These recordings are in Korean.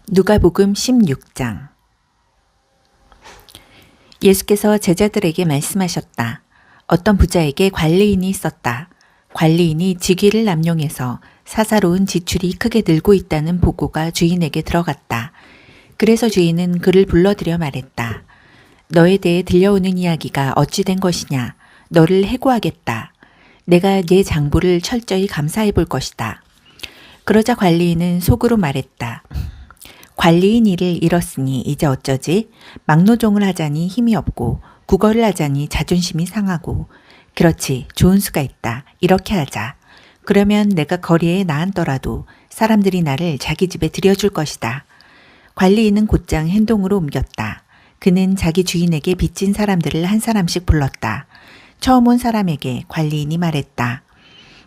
누가복음 16장. 예수께서 제자들에게 말씀하셨다. 어떤 부자에게 관리인이 있었다. 관리인이 직위를 남용해서 사사로운 지출이 크게 늘고 있다는 보고가 주인에게 들어갔다. 그래서 주인은 그를 불러들여 말했다. 너에 대해 들려오는 이야기가 어찌 된 것이냐. 너를 해고하겠다. 내가 네 장부를 철저히 감사해 볼 것이다. 그러자 관리인은 속으로 말했다. 관리인 일을 잃었으니 이제 어쩌지? 막노종을 하자니 힘이 없고 국어를 하자니 자존심이 상하고 그렇지 좋은 수가 있다. 이렇게 하자. 그러면 내가 거리에 나앉더라도 사람들이 나를 자기 집에 들여줄 것이다. 관리인은 곧장 행동으로 옮겼다. 그는 자기 주인에게 빚진 사람들을 한 사람씩 불렀다. 처음 온 사람에게 관리인이 말했다.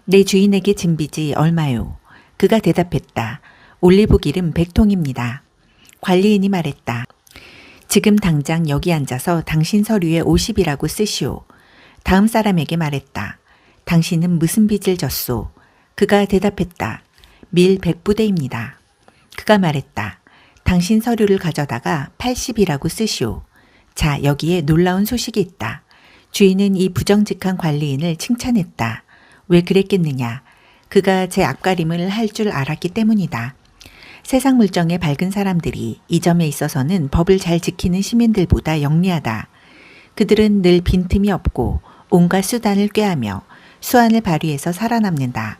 내 주인에게 진 빚이 얼마요? 그가 대답했다. 올리브 기름 100통입니다. 관리인이 말했다. 지금 당장 여기 앉아서 당신 서류에 50이라고 쓰시오. 다음 사람에게 말했다. 당신은 무슨 빚을 졌소? 그가 대답했다. 밀 100부대입니다. 그가 말했다. 당신 서류를 가져다가 80이라고 쓰시오. 자, 여기에 놀라운 소식이 있다. 주인은 이 부정직한 관리인을 칭찬했다. 왜 그랬겠느냐? 그가 제 앞가림을 할 줄 알았기 때문이다. 세상 물정에 밝은 사람들이 이 점에 있어서는 법을 잘 지키는 시민들보다 영리하다. 그들은 늘 빈틈이 없고 온갖 수단을 꾀하며 수완을 발휘해서 살아남는다.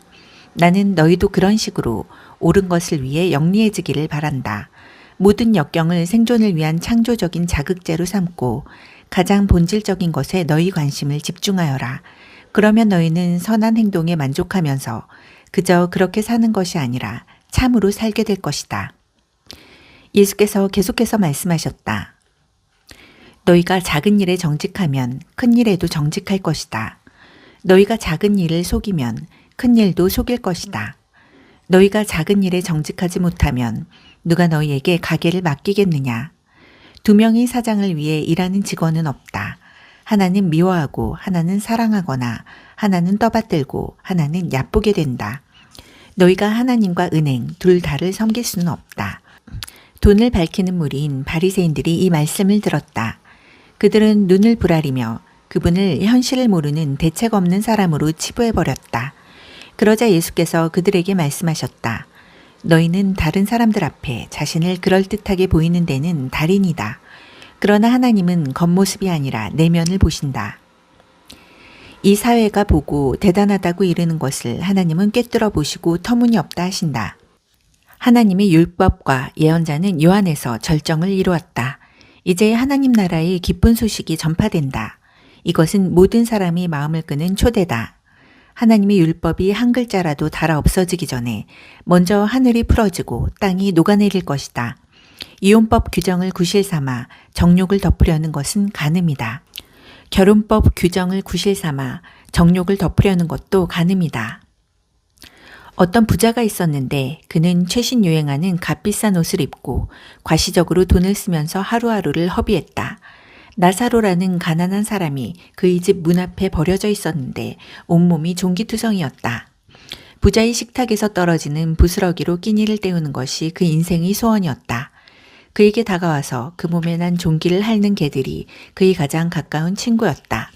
나는 너희도 그런 식으로 옳은 것을 위해 영리해지기를 바란다. 모든 역경을 생존을 위한 창조적인 자극제로 삼고 가장 본질적인 것에 너희 관심을 집중하여라. 그러면 너희는 선한 행동에 만족하면서 그저 그렇게 사는 것이 아니라 참으로 살게 될 것이다. 예수께서 계속해서 말씀하셨다. 너희가 작은 일에 정직하면 큰 일에도 정직할 것이다. 너희가 작은 일을 속이면 큰 일도 속일 것이다. 너희가 작은 일에 정직하지 못하면 누가 너희에게 가게를 맡기겠느냐. 2명의 사장을 위해 일하는 직원은 없다. 하나는 미워하고 하나는 사랑하거나 하나는 떠받들고 하나는 얕보게 된다. 너희가 하나님과 은행 둘 다를 섬길 수는 없다. 돈을 밝히는 무리인 바리새인들이 이 말씀을 들었다. 그들은 눈을 부라리며 그분을 현실을 모르는 대책 없는 사람으로 치부해버렸다. 그러자 예수께서 그들에게 말씀하셨다. 너희는 다른 사람들 앞에 자신을 그럴듯하게 보이는 데는 달인이다. 그러나 하나님은 겉모습이 아니라 내면을 보신다. 이 사회가 보고 대단하다고 이르는 것을 하나님은 꿰뚫어 보시고 터무니없다 하신다. 하나님의 율법과 예언자는 요한에서 절정을 이루었다. 이제 하나님 나라의 기쁜 소식이 전파된다. 이것은 모든 사람이 마음을 끄는 초대다. 하나님의 율법이 한 글자라도 달아 없어지기 전에 먼저 하늘이 풀어지고 땅이 녹아내릴 것이다. 이혼법 규정을 구실 삼아 정욕을 덮으려는 것은 간음이다. 결혼법 규정을 구실 삼아 정욕을 덮으려는 것도 간음이다. 어떤 부자가 있었는데 그는 최신 유행하는 값비싼 옷을 입고 과시적으로 돈을 쓰면서 하루하루를 허비했다. 나사로라는 가난한 사람이 그의 집 문 앞에 버려져 있었는데 온몸이 종기투성이었다. 부자의 식탁에서 떨어지는 부스러기로 끼니를 때우는 것이 그 인생의 소원이었다. 그에게 다가와서 그 몸에 난 종기를 핥는 개들이 그의 가장 가까운 친구였다.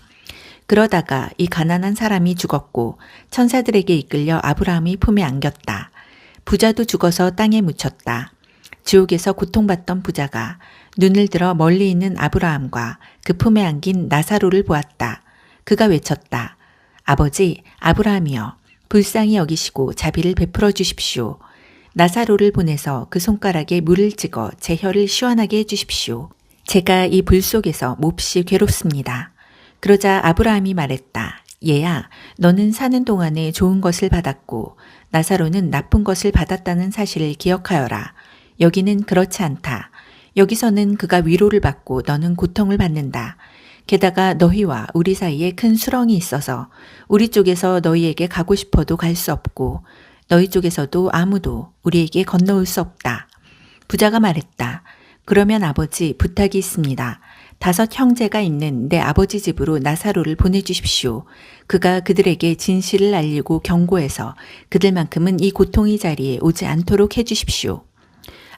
그러다가 이 가난한 사람이 죽었고 천사들에게 이끌려 아브라함의 품에 안겼다. 부자도 죽어서 땅에 묻혔다. 지옥에서 고통받던 부자가 눈을 들어 멀리 있는 아브라함과 그 품에 안긴 나사로를 보았다. 그가 외쳤다. 아버지 아브라함이여 불쌍히 여기시고 자비를 베풀어 주십시오. 나사로를 보내서 그 손가락에 물을 찍어 제 혀를 시원하게 해주십시오. 제가 이 불 속에서 몹시 괴롭습니다. 그러자 아브라함이 말했다. 얘야, 너는 사는 동안에 좋은 것을 받았고 나사로는 나쁜 것을 받았다는 사실을 기억하여라. 여기는 그렇지 않다. 여기서는 그가 위로를 받고 너는 고통을 받는다. 게다가 너희와 우리 사이에 큰 수렁이 있어서 우리 쪽에서 너희에게 가고 싶어도 갈 수 없고 너희 쪽에서도 아무도 우리에게 건너올 수 없다. 부자가 말했다. 그러면 아버지 부탁이 있습니다. 5 형제가 있는 내 아버지 집으로 나사로를 보내주십시오. 그가 그들에게 진실을 알리고 경고해서 그들만큼은 이 고통의 자리에 오지 않도록 해주십시오.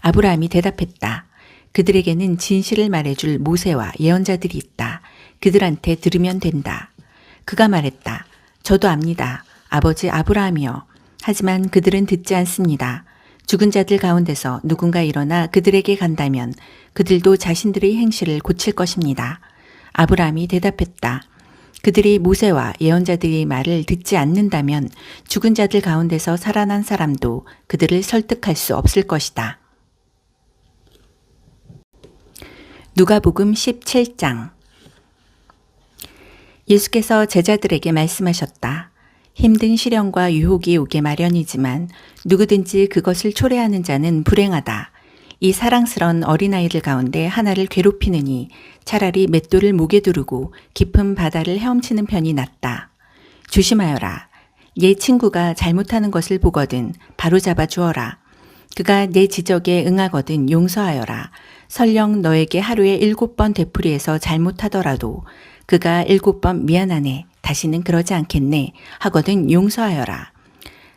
아브라함이 대답했다. 그들에게는 진실을 말해줄 모세와 예언자들이 있다. 그들한테 들으면 된다. 그가 말했다. 저도 압니다. 아버지 아브라함이여. 하지만 그들은 듣지 않습니다. 죽은 자들 가운데서 누군가 일어나 그들에게 간다면 그들도 자신들의 행실을 고칠 것입니다. 아브라함이 대답했다. 그들이 모세와 예언자들의 말을 듣지 않는다면 죽은 자들 가운데서 살아난 사람도 그들을 설득할 수 없을 것이다. 누가복음 17장. 예수께서 제자들에게 말씀하셨다. 힘든 시련과 유혹이 오게 마련이지만 누구든지 그것을 초래하는 자는 불행하다. 이 사랑스런 어린아이들 가운데 하나를 괴롭히느니 차라리 맷돌을 목에 두르고 깊은 바다를 헤엄치는 편이 낫다. 조심하여라. 네 친구가 잘못하는 것을 보거든 바로잡아 주어라. 그가 내 지적에 응하거든 용서하여라. 설령 너에게 하루에 7번 되풀이해서 잘못하더라도 그가 7번 미안하네. 다시는 그러지 않겠네. 하거든 용서하여라.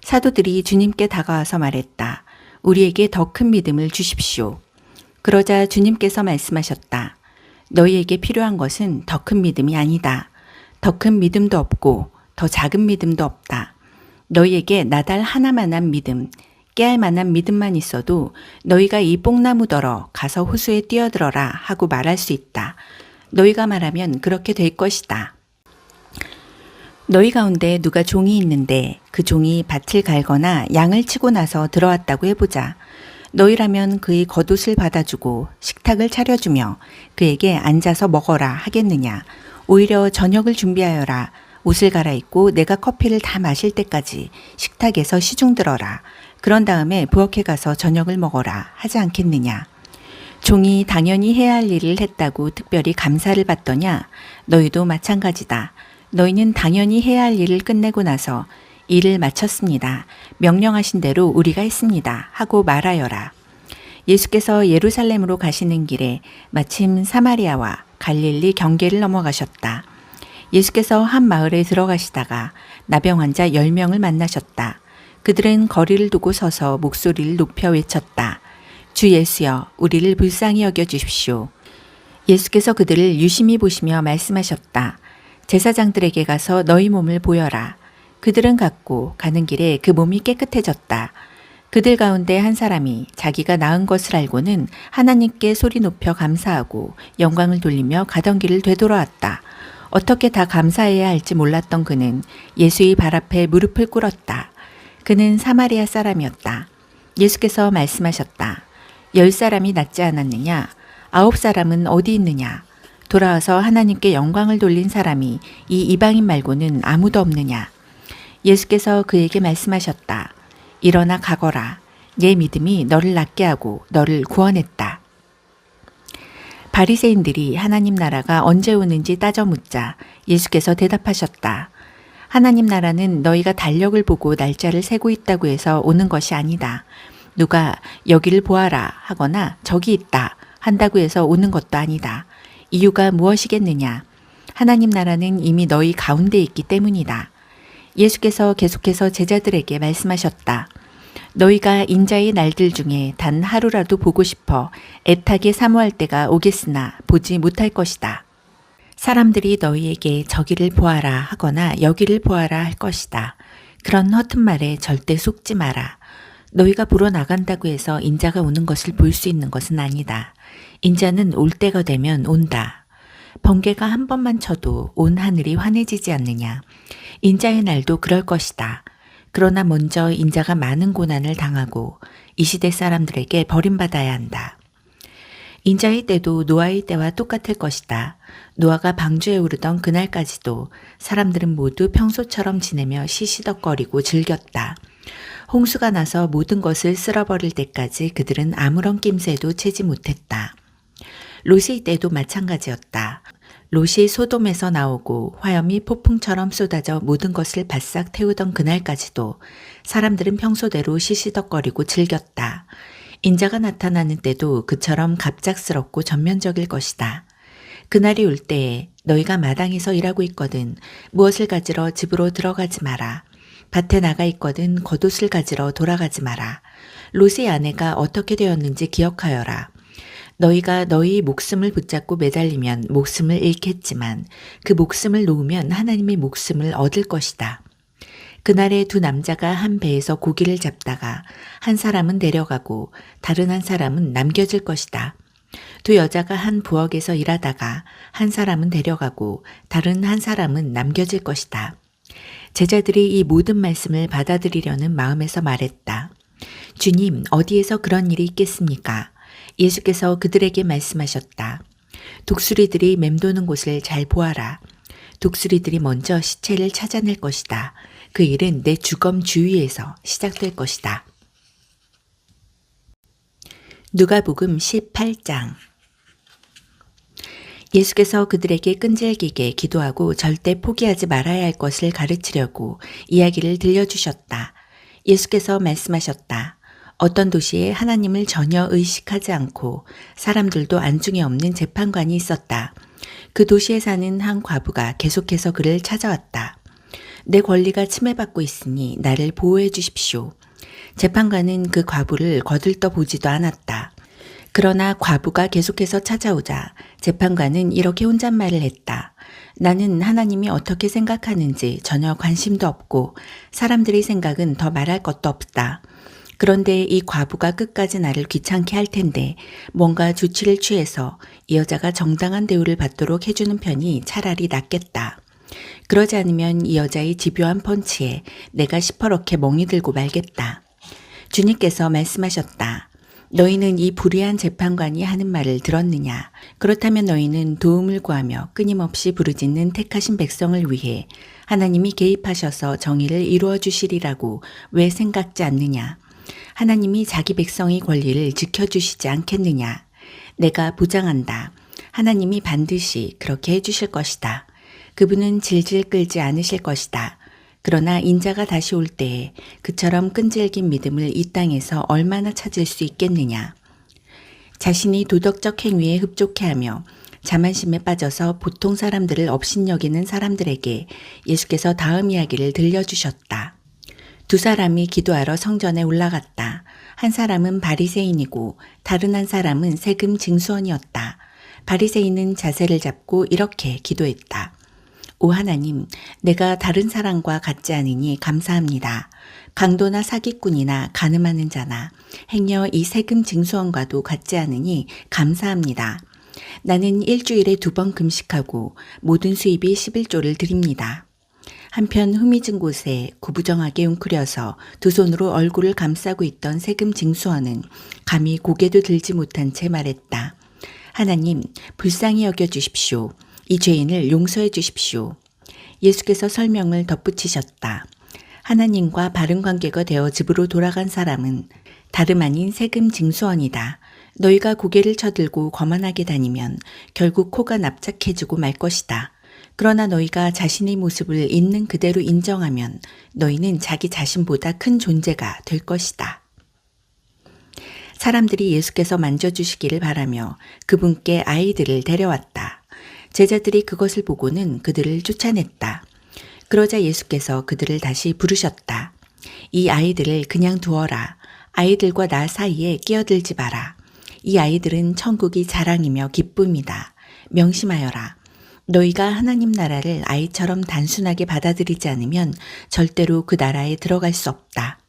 사도들이 주님께 다가와서 말했다. 우리에게 더 큰 믿음을 주십시오. 그러자 주님께서 말씀하셨다. 너희에게 필요한 것은 더 큰 믿음이 아니다. 더 큰 믿음도 없고 더 작은 믿음도 없다. 너희에게 나달 하나만한 믿음, 깨알 만한 믿음만 있어도 너희가 이 뽕나무더러 가서 호수에 뛰어들어라 하고 말할 수 있다. 너희가 말하면 그렇게 될 것이다. 너희 가운데 누가 종이 있는데 그 종이 밭을 갈거나 양을 치고 나서 들어왔다고 해보자. 너희라면 그의 겉옷을 받아주고 식탁을 차려주며 그에게 앉아서 먹어라 하겠느냐. 오히려 저녁을 준비하여라. 옷을 갈아입고 내가 커피를 다 마실 때까지 식탁에서 시중들어라. 그런 다음에 부엌에 가서 저녁을 먹어라 하지 않겠느냐. 종이 당연히 해야 할 일을 했다고 특별히 감사를 받더냐. 너희도 마찬가지다. 너희는 당연히 해야 할 일을 끝내고 나서 일을 마쳤습니다. 명령하신 대로 우리가 했습니다. 하고 말하여라. 예수께서 예루살렘으로 가시는 길에 마침 사마리아와 갈릴리 경계를 넘어가셨다. 예수께서 한 마을에 들어가시다가 나병 환자 10명을 만나셨다. 그들은 거리를 두고 서서 목소리를 높여 외쳤다. 주 예수여, 우리를 불쌍히 여겨 주십시오. 예수께서 그들을 유심히 보시며 말씀하셨다. 제사장들에게 가서 너희 몸을 보여라. 그들은 갔고 가는 길에 그 몸이 깨끗해졌다. 그들 가운데 한 사람이 자기가 나은 것을 알고는 하나님께 소리 높여 감사하고 영광을 돌리며 가던 길을 되돌아왔다. 어떻게 다 감사해야 할지 몰랐던 그는 예수의 발 앞에 무릎을 꿇었다. 그는 사마리아 사람이었다. 예수께서 말씀하셨다. 10사람이 낫지 않았느냐? 9사람은 어디 있느냐? 돌아와서 하나님께 영광을 돌린 사람이 이 이방인 말고는 아무도 없느냐. 예수께서 그에게 말씀하셨다. 일어나 가거라. 내 믿음이 너를 낫게 하고 너를 구원했다. 바리새인들이 하나님 나라가 언제 오는지 따져 묻자 예수께서 대답하셨다. 하나님 나라는 너희가 달력을 보고 날짜를 세고 있다고 해서 오는 것이 아니다. 누가 여기를 보아라 하거나 저기 있다 한다고 해서 오는 것도 아니다. 이유가 무엇이겠느냐? 하나님 나라는 이미 너희 가운데 있기 때문이다. 예수께서 계속해서 제자들에게 말씀하셨다. 너희가 인자의 날들 중에 단 하루라도 보고 싶어 애타게 사모할 때가 오겠으나 보지 못할 것이다. 사람들이 너희에게 저기를 보아라 하거나 여기를 보아라 할 것이다. 그런 허튼 말에 절대 속지 마라. 너희가 보러 나간다고 해서 인자가 오는 것을 볼 수 있는 것은 아니다. 인자는 올 때가 되면 온다. 번개가 한 번만 쳐도 온 하늘이 환해지지 않느냐. 인자의 날도 그럴 것이다. 그러나 먼저 인자가 많은 고난을 당하고 이 시대 사람들에게 버림받아야 한다. 인자의 때도 노아의 때와 똑같을 것이다. 노아가 방주에 오르던 그날까지도 사람들은 모두 평소처럼 지내며 시시덕거리고 즐겼다. 홍수가 나서 모든 것을 쓸어버릴 때까지 그들은 아무런 낌새도 채지 못했다. 롯의 때도 마찬가지였다. 롯이 소돔에서 나오고 화염이 폭풍처럼 쏟아져 모든 것을 바싹 태우던 그날까지도 사람들은 평소대로 시시덕거리고 즐겼다. 인자가 나타나는 때도 그처럼 갑작스럽고 전면적일 것이다. 그날이 올 때에 너희가 마당에서 일하고 있거든 무엇을 가지러 집으로 들어가지 마라. 밭에 나가 있거든 겉옷을 가지러 돌아가지 마라. 롯의 아내가 어떻게 되었는지 기억하여라. 너희가 너희 목숨을 붙잡고 매달리면 목숨을 잃겠지만 그 목숨을 놓으면 하나님의 목숨을 얻을 것이다. 그날에 두 남자가 한 배에서 고기를 잡다가 한 사람은 데려가고 다른 한 사람은 남겨질 것이다. 두 여자가 한 부엌에서 일하다가 한 사람은 데려가고 다른 한 사람은 남겨질 것이다. 제자들이 이 모든 말씀을 받아들이려는 마음에서 말했다. 주님, 어디에서 그런 일이 있겠습니까? 예수께서 그들에게 말씀하셨다. 독수리들이 맴도는 곳을 잘 보아라. 독수리들이 먼저 시체를 찾아낼 것이다. 그 일은 내 주검 주위에서 시작될 것이다. 누가복음 18장. 예수께서 그들에게 끈질기게 기도하고 절대 포기하지 말아야 할 것을 가르치려고 이야기를 들려주셨다. 예수께서 말씀하셨다. 어떤 도시에 하나님을 전혀 의식하지 않고 사람들도 안중에 없는 재판관이 있었다. 그 도시에 사는 한 과부가 계속해서 그를 찾아왔다. 내 권리가 침해받고 있으니 나를 보호해 주십시오. 재판관은 그 과부를 거들떠 보지도 않았다. 그러나 과부가 계속해서 찾아오자 재판관은 이렇게 혼잣말을 했다. 나는 하나님이 어떻게 생각하는지 전혀 관심도 없고 사람들의 생각은 더 말할 것도 없다. 그런데 이 과부가 끝까지 나를 귀찮게 할 텐데 뭔가 조치를 취해서 이 여자가 정당한 대우를 받도록 해주는 편이 차라리 낫겠다. 그러지 않으면 이 여자의 집요한 펀치에 내가 시퍼렇게 멍이 들고 말겠다. 주님께서 말씀하셨다. 너희는 이 불의한 재판관이 하는 말을 들었느냐? 그렇다면 너희는 도움을 구하며 끊임없이 부르짖는 택하신 백성을 위해 하나님이 개입하셔서 정의를 이루어 주시리라고 왜 생각지 않느냐? 하나님이 자기 백성의 권리를 지켜주시지 않겠느냐? 내가 보장한다. 하나님이 반드시 그렇게 해주실 것이다. 그분은 질질 끌지 않으실 것이다. 그러나 인자가 다시 올 때에 그처럼 끈질긴 믿음을 이 땅에서 얼마나 찾을 수 있겠느냐. 자신이 도덕적 행위에 흡족해하며 자만심에 빠져서 보통 사람들을 업신여기는 사람들에게 예수께서 다음 이야기를 들려주셨다. 두 사람이 기도하러 성전에 올라갔다. 한 사람은 바리새인이고 다른 한 사람은 세금 징수원이었다. 바리새인은 자세를 잡고 이렇게 기도했다. 오 하나님, 내가 다른 사람과 같지 않으니 감사합니다. 강도나 사기꾼이나 가늠하는 자나 행여 이 세금 징수원과도 같지 않으니 감사합니다. 나는 일주일에 2번 금식하고 모든 수입이 11조를 드립니다. 한편 후미진 곳에 구부정하게 웅크려서 두 손으로 얼굴을 감싸고 있던 세금 징수원은 감히 고개도 들지 못한 채 말했다. 하나님, 불쌍히 여겨주십시오. 이 죄인을 용서해 주십시오. 예수께서 설명을 덧붙이셨다. 하나님과 바른 관계가 되어 집으로 돌아간 사람은 다름 아닌 세금 징수원이다. 너희가 고개를 쳐들고 거만하게 다니면 결국 코가 납작해지고 말 것이다. 그러나 너희가 자신의 모습을 있는 그대로 인정하면 너희는 자기 자신보다 큰 존재가 될 것이다. 사람들이 예수께서 만져주시기를 바라며 그분께 아이들을 데려왔다. 제자들이 그것을 보고는 그들을 쫓아냈다. 그러자 예수께서 그들을 다시 부르셨다. 이 아이들을 그냥 두어라. 아이들과 나 사이에 끼어들지 마라. 이 아이들은 천국이 자랑이며 기쁨이다. 명심하여라. 너희가 하나님 나라를 아이처럼 단순하게 받아들이지 않으면 절대로 그 나라에 들어갈 수 없다.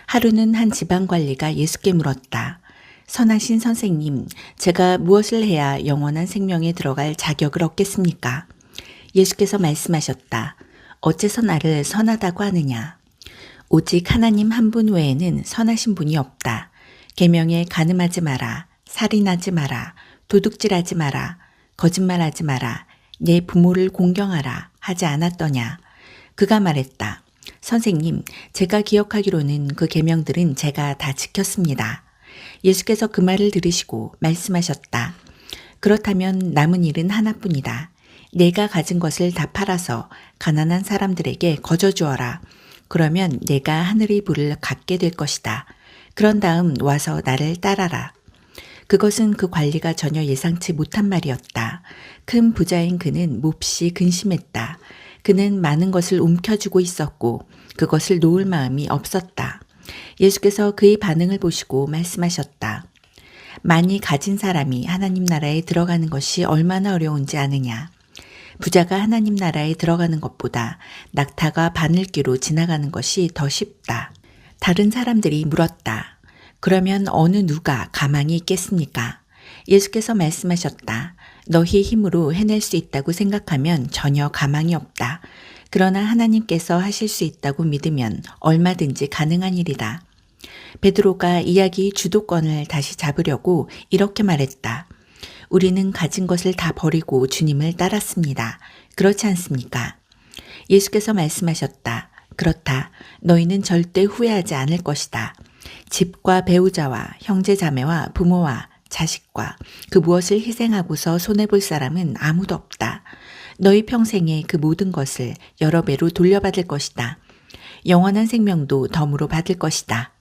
하루는 한 지방관리가 예수께 물었다. 선하신 선생님, 제가 무엇을 해야 영원한 생명에 들어갈 자격을 얻겠습니까? 예수께서 말씀하셨다. 어째서 나를 선하다고 하느냐? 오직 하나님 한 분 외에는 선하신 분이 없다. 계명에 간음하지 마라, 살인하지 마라, 도둑질하지 마라, 거짓말하지 마라, 내 부모를 공경하라 하지 않았더냐? 그가 말했다. 선생님, 제가 기억하기로는 그 계명들은 제가 다 지켰습니다. 예수께서 그 말을 들으시고 말씀하셨다. 그렇다면 남은 일은 하나뿐이다. 내가 가진 것을 다 팔아서 가난한 사람들에게 거저주어라. 그러면 내가 하늘의 부를 갖게 될 것이다. 그런 다음 와서 나를 따라라. 그것은 그 관리가 전혀 예상치 못한 말이었다. 큰 부자인 그는 몹시 근심했다. 그는 많은 것을 움켜쥐고 있었고 그것을 놓을 마음이 없었다. 예수께서 그의 반응을 보시고 말씀하셨다. 많이 가진 사람이 하나님 나라에 들어가는 것이 얼마나 어려운지 아느냐. 부자가 하나님 나라에 들어가는 것보다 낙타가 바늘귀로 지나가는 것이 더 쉽다. 다른 사람들이 물었다. 그러면 어느 누가 가망이 있겠습니까? 예수께서 말씀하셨다. 너희 힘으로 해낼 수 있다고 생각하면 전혀 가망이 없다. 그러나 하나님께서 하실 수 있다고 믿으면 얼마든지 가능한 일이다. 베드로가 이야기 주도권을 다시 잡으려고 이렇게 말했다. 우리는 가진 것을 다 버리고 주님을 따랐습니다. 그렇지 않습니까? 예수께서 말씀하셨다. 그렇다. 너희는 절대 후회하지 않을 것이다. 집과 배우자와 형제자매와 부모와 자식과 그 무엇을 희생하고서 손해볼 사람은 아무도 없다. 너희 평생에 그 모든 것을 여러 배로 돌려받을 것이다. 영원한 생명도 덤으로 받을 것이다.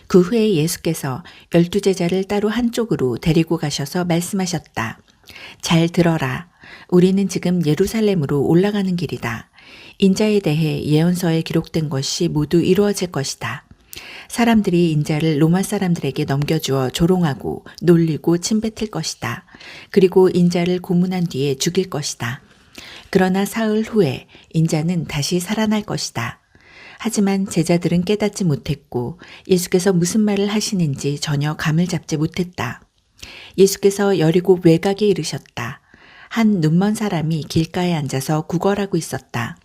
그 후에 예수께서 12제자를 따로 한쪽으로 데리고 가셔서 말씀하셨다. 잘 들어라. 우리는 지금 예루살렘으로 올라가는 길이다. 인자에 대해 예언서에 기록된 것이 모두 이루어질 것이다. 사람들이 인자를 로마 사람들에게 넘겨주어 조롱하고 놀리고 침뱉을 것이다. 그리고 인자를 고문한 뒤에 죽일 것이다. 그러나 사흘 후에 인자는 다시 살아날 것이다. 하지만 제자들은 깨닫지 못했고 예수께서 무슨 말을 하시는지 전혀 감을 잡지 못했다. 예수께서 여리고 외곽에 이르셨다. 한 눈먼 사람이 길가에 앉아서 구걸하고 있었다.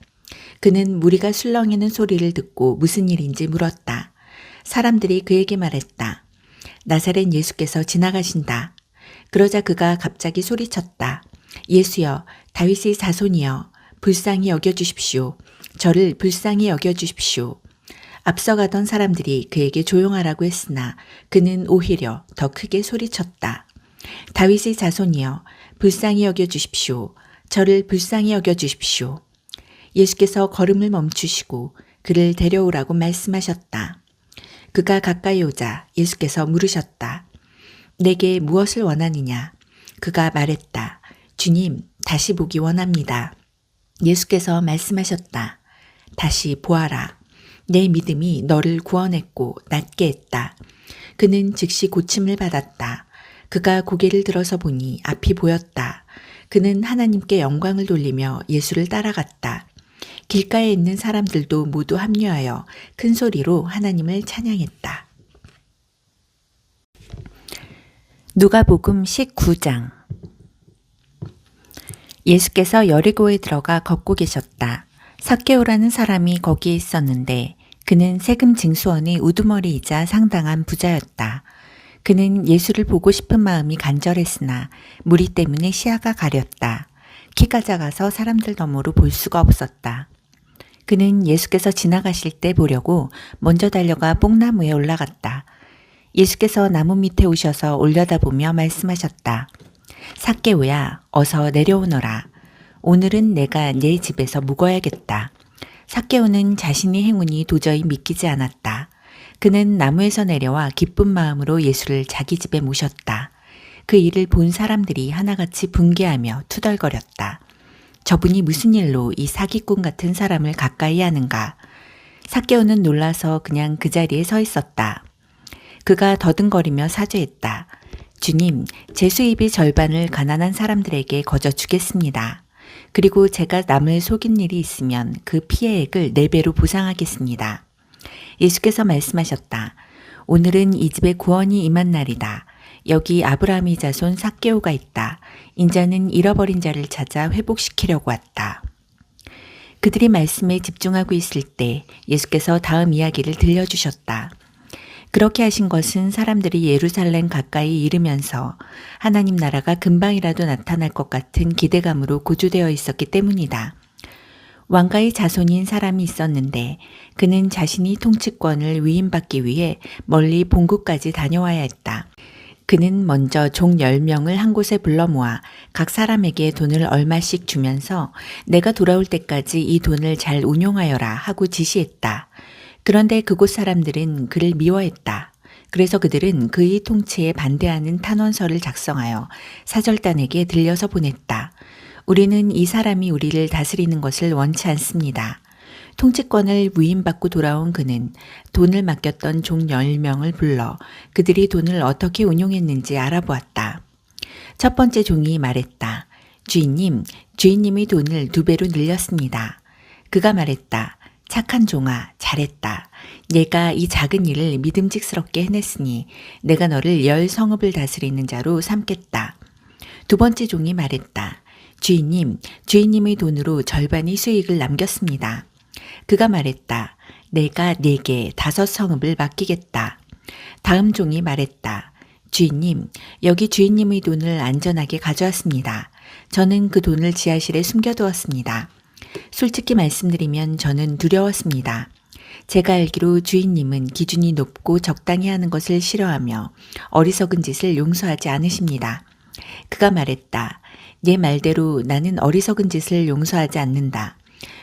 그는 무리가 술렁이는 소리를 듣고 무슨 일인지 물었다. 사람들이 그에게 말했다. 나사렛 예수께서 지나가신다. 그러자 그가 갑자기 소리쳤다. 예수여, 다윗의 자손이여, 불쌍히 여겨주십시오. 저를 불쌍히 여겨주십시오. 앞서가던 사람들이 그에게 조용하라고 했으나 그는 오히려 더 크게 소리쳤다. 다윗의 자손이여, 불쌍히 여겨주십시오. 저를 불쌍히 여겨주십시오. 예수께서 걸음을 멈추시고 그를 데려오라고 말씀하셨다. 그가 가까이 오자 예수께서 물으셨다. 내게 무엇을 원하느냐? 그가 말했다. 주님, 다시 보기 원합니다. 예수께서 말씀하셨다. 다시 보아라. 내 믿음이 너를 구원했고 낫게 했다. 그는 즉시 고침을 받았다. 그가 고개를 들어서 보니 앞이 보였다. 그는 하나님께 영광을 돌리며 예수를 따라갔다. 길가에 있는 사람들도 모두 합류하여 큰 소리로 하나님을 찬양했다. 누가복음 19장. 예수께서 여리고에 들어가 걷고 계셨다. 삭개오라는 사람이 거기에 있었는데 그는 세금 징수원의 우두머리이자 상당한 부자였다. 그는 예수를 보고 싶은 마음이 간절했으나 무리 때문에 시야가 가렸다. 키가 작아서 사람들 너머로 볼 수가 없었다. 그는 예수께서 지나가실 때 보려고 먼저 달려가 뽕나무에 올라갔다. 예수께서 나무 밑에 오셔서 올려다보며 말씀하셨다. 삭개오야, 어서 내려오너라. 오늘은 내가 내 집에서 묵어야겠다. 삭개오는 자신의 행운이 도저히 믿기지 않았다. 그는 나무에서 내려와 기쁜 마음으로 예수를 자기 집에 모셨다. 그 일을 본 사람들이 하나같이 분개하며 투덜거렸다. 저분이 무슨 일로 이 사기꾼 같은 사람을 가까이 하는가? 삭개오는 놀라서 그냥 그 자리에 서 있었다. 그가 더듬거리며 사죄했다. 주님, 제 수입의 절반을 가난한 사람들에게 거저 주겠습니다. 그리고 제가 남을 속인 일이 있으면 그 피해액을 4배로 보상하겠습니다. 예수께서 말씀하셨다. 오늘은 이 집에 구원이 임한 날이다. 여기 아브라함의 자손 삭개오가 있다. 인자는 잃어버린 자를 찾아 회복시키려고 왔다. 그들이 말씀에 집중하고 있을 때 예수께서 다음 이야기를 들려주셨다. 그렇게 하신 것은 사람들이 예루살렘 가까이 이르면서 하나님 나라가 금방이라도 나타날 것 같은 기대감으로 고조되어 있었기 때문이다. 왕가의 자손인 사람이 있었는데 그는 자신이 통치권을 위임받기 위해 멀리 본국까지 다녀와야 했다. 그는 먼저 종 10명을 한 곳에 불러 모아 각 사람에게 돈을 얼마씩 주면서 내가 돌아올 때까지 이 돈을 잘 운용하여라 하고 지시했다. 그런데 그곳 사람들은 그를 미워했다. 그래서 그들은 그의 통치에 반대하는 탄원서를 작성하여 사절단에게 들려서 보냈다. 우리는 이 사람이 우리를 다스리는 것을 원치 않습니다. 통치권을 위임받고 돌아온 그는 돈을 맡겼던 종 10명을 불러 그들이 돈을 어떻게 운용했는지 알아보았다. 첫 번째 종이 말했다. 주인님, 주인님이 돈을 2배로 늘렸습니다. 그가 말했다. 착한 종아, 잘했다. 내가 이 작은 일을 믿음직스럽게 해냈으니 내가 너를 10성읍을 다스리는 자로 삼겠다. 두 번째 종이 말했다. 주인님, 주인님의 돈으로 절반의 수익을 남겼습니다. 그가 말했다. 내가 네게 5성읍을 맡기겠다. 다음 종이 말했다. 주인님, 여기 주인님의 돈을 안전하게 가져왔습니다. 저는 그 돈을 지하실에 숨겨두었습니다. 솔직히 말씀드리면 저는 두려웠습니다. 제가 알기로 주인님은 기준이 높고 적당히 하는 것을 싫어하며 어리석은 짓을 용서하지 않으십니다. 그가 말했다. 네 말대로 나는 어리석은 짓을 용서하지 않는다.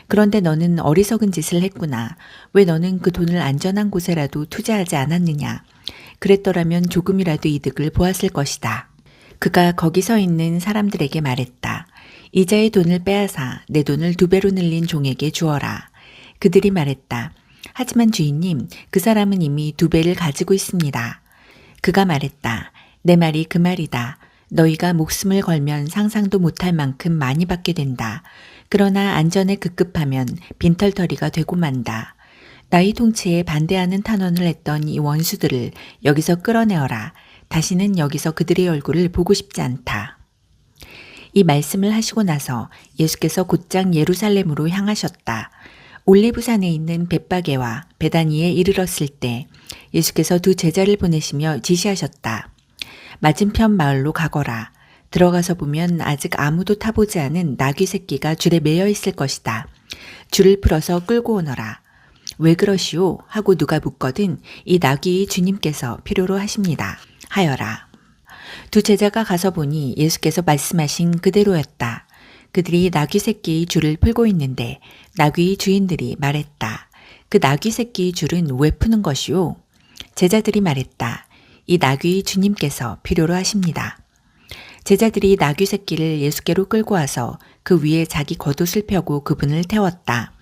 그런데 너는 어리석은 짓을 했구나. 왜 너는 그 돈을 안전한 곳에라도 투자하지 않았느냐. 그랬더라면 조금이라도 이득을 보았을 것이다. 그가 거기 서 있는 사람들에게 말했다. 이자의 돈을 빼앗아 내 돈을 2배로 늘린 종에게 주어라. 그들이 말했다. 하지만 주인님, 그 사람은 이미 2배를 가지고 있습니다. 그가 말했다. 내 말이 그 말이다. 너희가 목숨을 걸면 상상도 못할 만큼 많이 받게 된다. 그러나 안전에 급급하면 빈털터리가 되고 만다. 나의 통치에 반대하는 탄원을 했던 이 원수들을 여기서 끌어내어라. 다시는 여기서 그들의 얼굴을 보고 싶지 않다. 이 말씀을 하시고 나서 예수께서 곧장 예루살렘으로 향하셨다. 올리브산에 있는 벳바게와 베다니에 이르렀을 때 예수께서 2 제자를 보내시며 지시하셨다. 맞은편 마을로 가거라. 들어가서 보면 아직 아무도 타보지 않은 나귀 새끼가 줄에 매여 있을 것이다. 줄을 풀어서 끌고 오너라. 왜 그러시오? 하고 누가 묻거든 이 나귀의 주님께서 필요로 하십니다. 하여라. 2 제자가 가서 보니 예수께서 말씀하신 그대로였다. 그들이 나귀 새끼의 줄을 풀고 있는데 나귀의 주인들이 말했다. 그 나귀 새끼의 줄은 왜 푸는 것이오? 제자들이 말했다. 이 나귀의 주님께서 필요로 하십니다. 제자들이 나귀 새끼를 예수께로 끌고 와서 그 위에 자기 겉옷을 펴고 그분을 태웠다.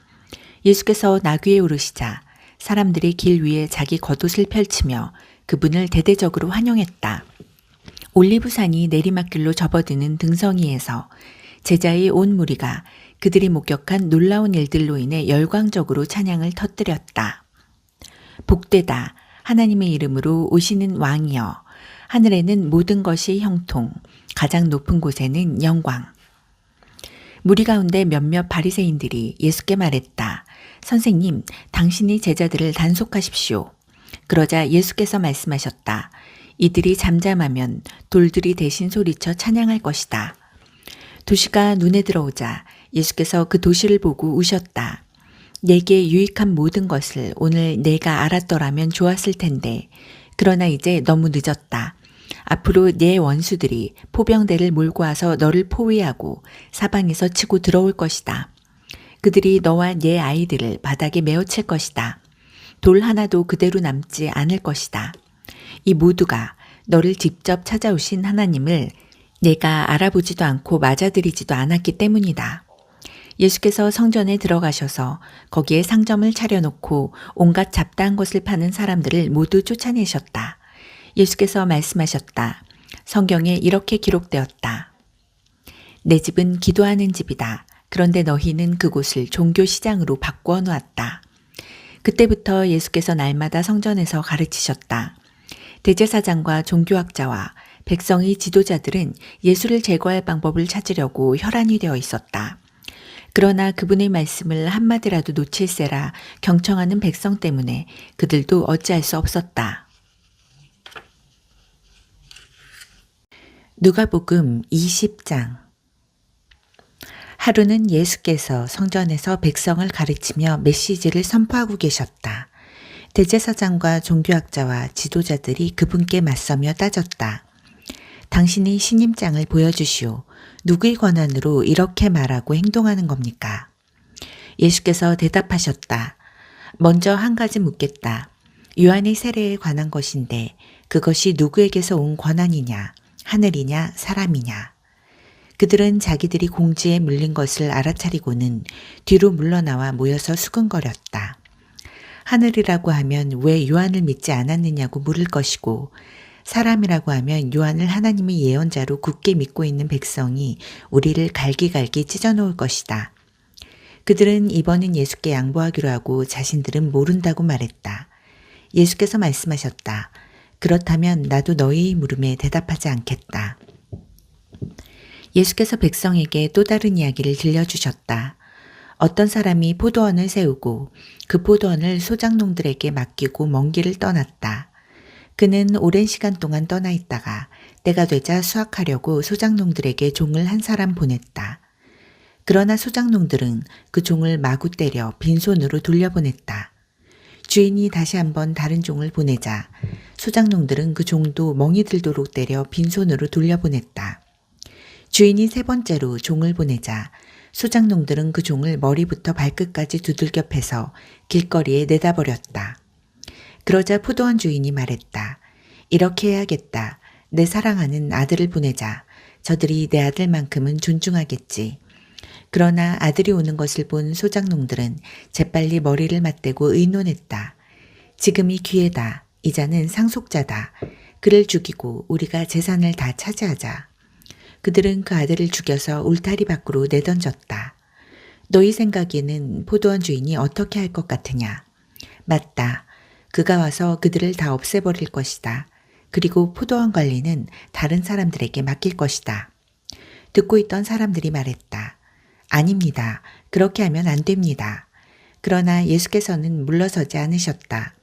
예수께서 나귀에 오르시자 사람들이 길 위에 자기 겉옷을 펼치며 그분을 대대적으로 환영했다. 올리브산이 내리막길로 접어드는 등성이에서 제자의 온 무리가 그들이 목격한 놀라운 일들로 인해 열광적으로 찬양을 터뜨렸다. 복되다. 하나님의 이름으로 오시는 왕이여. 하늘에는 모든 것이 형통, 가장 높은 곳에는 영광. 무리 가운데 몇몇 바리새인들이 예수께 말했다. 선생님, 당신이 제자들을 단속하십시오. 그러자 예수께서 말씀하셨다. 이들이 잠잠하면 돌들이 대신 소리쳐 찬양할 것이다. 도시가 눈에 들어오자 예수께서 그 도시를 보고 우셨다. 내게 유익한 모든 것을 오늘 내가 알았더라면 좋았을 텐데 그러나 이제 너무 늦었다. 앞으로 내 원수들이 포병대를 몰고 와서 너를 포위하고 사방에서 치고 들어올 것이다. 그들이 너와 내 아이들을 바닥에 메어칠 것이다. 돌 하나도 그대로 남지 않을 것이다. 이 모두가 너를 직접 찾아오신 하나님을 내가 알아보지도 않고 맞아들이지도 않았기 때문이다. 예수께서 성전에 들어가셔서 거기에 상점을 차려놓고 온갖 잡다한 것을 파는 사람들을 모두 쫓아내셨다. 예수께서 말씀하셨다. 성경에 이렇게 기록되었다. 내 집은 기도하는 집이다. 그런데 너희는 그곳을 종교시장으로 바꾸어 놓았다. 그때부터 예수께서 날마다 성전에서 가르치셨다. 대제사장과 종교학자와 백성의 지도자들은 예수를 제거할 방법을 찾으려고 혈안이 되어 있었다. 그러나 그분의 말씀을 한마디라도 놓칠세라 경청하는 백성 때문에 그들도 어찌할 수 없었다. 누가복음 20장. 하루는 예수께서 성전에서 백성을 가르치며 메시지를 선포하고 계셨다. 대제사장과 종교학자와 지도자들이 그분께 맞서며 따졌다. 당신이 신임장을 보여주시오. 누구의 권한으로 이렇게 말하고 행동하는 겁니까? 예수께서 대답하셨다. 먼저 한 가지 묻겠다. 요한의 세례에 관한 것인데 그것이 누구에게서 온 권한이냐? 하늘이냐? 사람이냐? 그들은 자기들이 공지에 물린 것을 알아차리고는 뒤로 물러나와 모여서 수근거렸다. 하늘이라고 하면 왜 요한을 믿지 않았느냐고 물을 것이고, 사람이라고 하면 요한을 하나님의 예언자로 굳게 믿고 있는 백성이 우리를 갈기갈기 찢어놓을 것이다. 그들은 이번엔 예수께 양보하기로 하고 자신들은 모른다고 말했다. 예수께서 말씀하셨다. 그렇다면 나도 너희의 물음에 대답하지 않겠다. 예수께서 백성에게 또 다른 이야기를 들려주셨다. 어떤 사람이 포도원을 세우고 그 포도원을 소작농들에게 맡기고 먼 길을 떠났다. 그는 오랜 시간 동안 떠나 있다가 때가 되자 수확하려고 소작농들에게 종을 한 사람 보냈다. 그러나 소작농들은 그 종을 마구 때려 빈손으로 돌려보냈다. 주인이 다시 한번 다른 종을 보내자 소작농들은 그 종도 멍이 들도록 때려 빈손으로 돌려보냈다. 주인이 세 번째로 종을 보내자 소작농들은 그 종을 머리부터 발끝까지 두들겨 패서 길거리에 내다버렸다. 그러자 포도원 주인이 말했다. 이렇게 해야겠다. 내 사랑하는 아들을 보내자. 저들이 내 아들만큼은 존중하겠지. 그러나 아들이 오는 것을 본 소작농들은 재빨리 머리를 맞대고 의논했다. 지금이 기회다. 이자는 상속자다. 그를 죽이고 우리가 재산을 다 차지하자. 그들은 그 아들을 죽여서 울타리 밖으로 내던졌다. 너희 생각에는 포도원 주인이 어떻게 할 것 같으냐? 맞다. 그가 와서 그들을 다 없애버릴 것이다. 그리고 포도원 관리는 다른 사람들에게 맡길 것이다. 듣고 있던 사람들이 말했다. 아닙니다. 그렇게 하면 안 됩니다. 그러나 예수께서는 물러서지 않으셨다.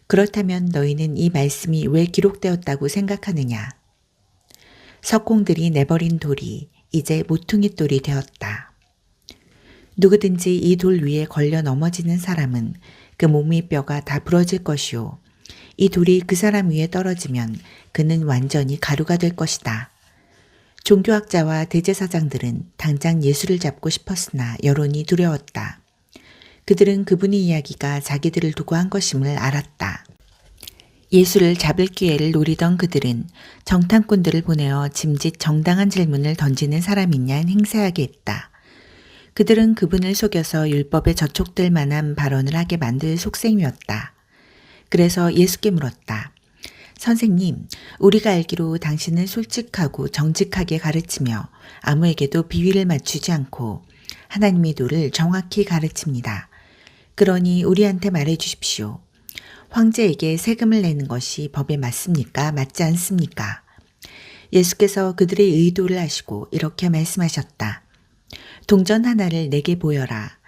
그렇다면 너희는 이 말씀이 왜 기록되었다고 생각하느냐? 석공들이 내버린 돌이 이제 모퉁이 돌이 되었다. 누구든지 이 돌 위에 걸려 넘어지는 사람은 그 몸의 뼈가 다 부러질 것이요. 이 돌이 그 사람 위에 떨어지면 그는 완전히 가루가 될 것이다. 종교학자와 대제사장들은 당장 예수를 잡고 싶었으나 여론이 두려웠다. 그들은 그분의 이야기가 자기들을 두고 한 것임을 알았다. 예수를 잡을 기회를 노리던 그들은 정탐꾼들을 보내어 짐짓 정당한 질문을 던지는 사람이냐 행세하게 했다. 그들은 그분을 속여서 율법에 저촉될 만한 발언을 하게 만들 속셈이었다. 그래서 예수께 물었다. 선생님, 우리가 알기로 당신은 솔직하고 정직하게 가르치며 아무에게도 비위를 맞추지 않고 하나님의 도를 정확히 가르칩니다. 그러니 우리한테 말해 주십시오. 황제에게 세금을 내는 것이 법에 맞습니까? 맞지 않습니까? 예수께서 그들의 의도를 아시고 이렇게 말씀하셨다. 동전 하나를 내게 보여라.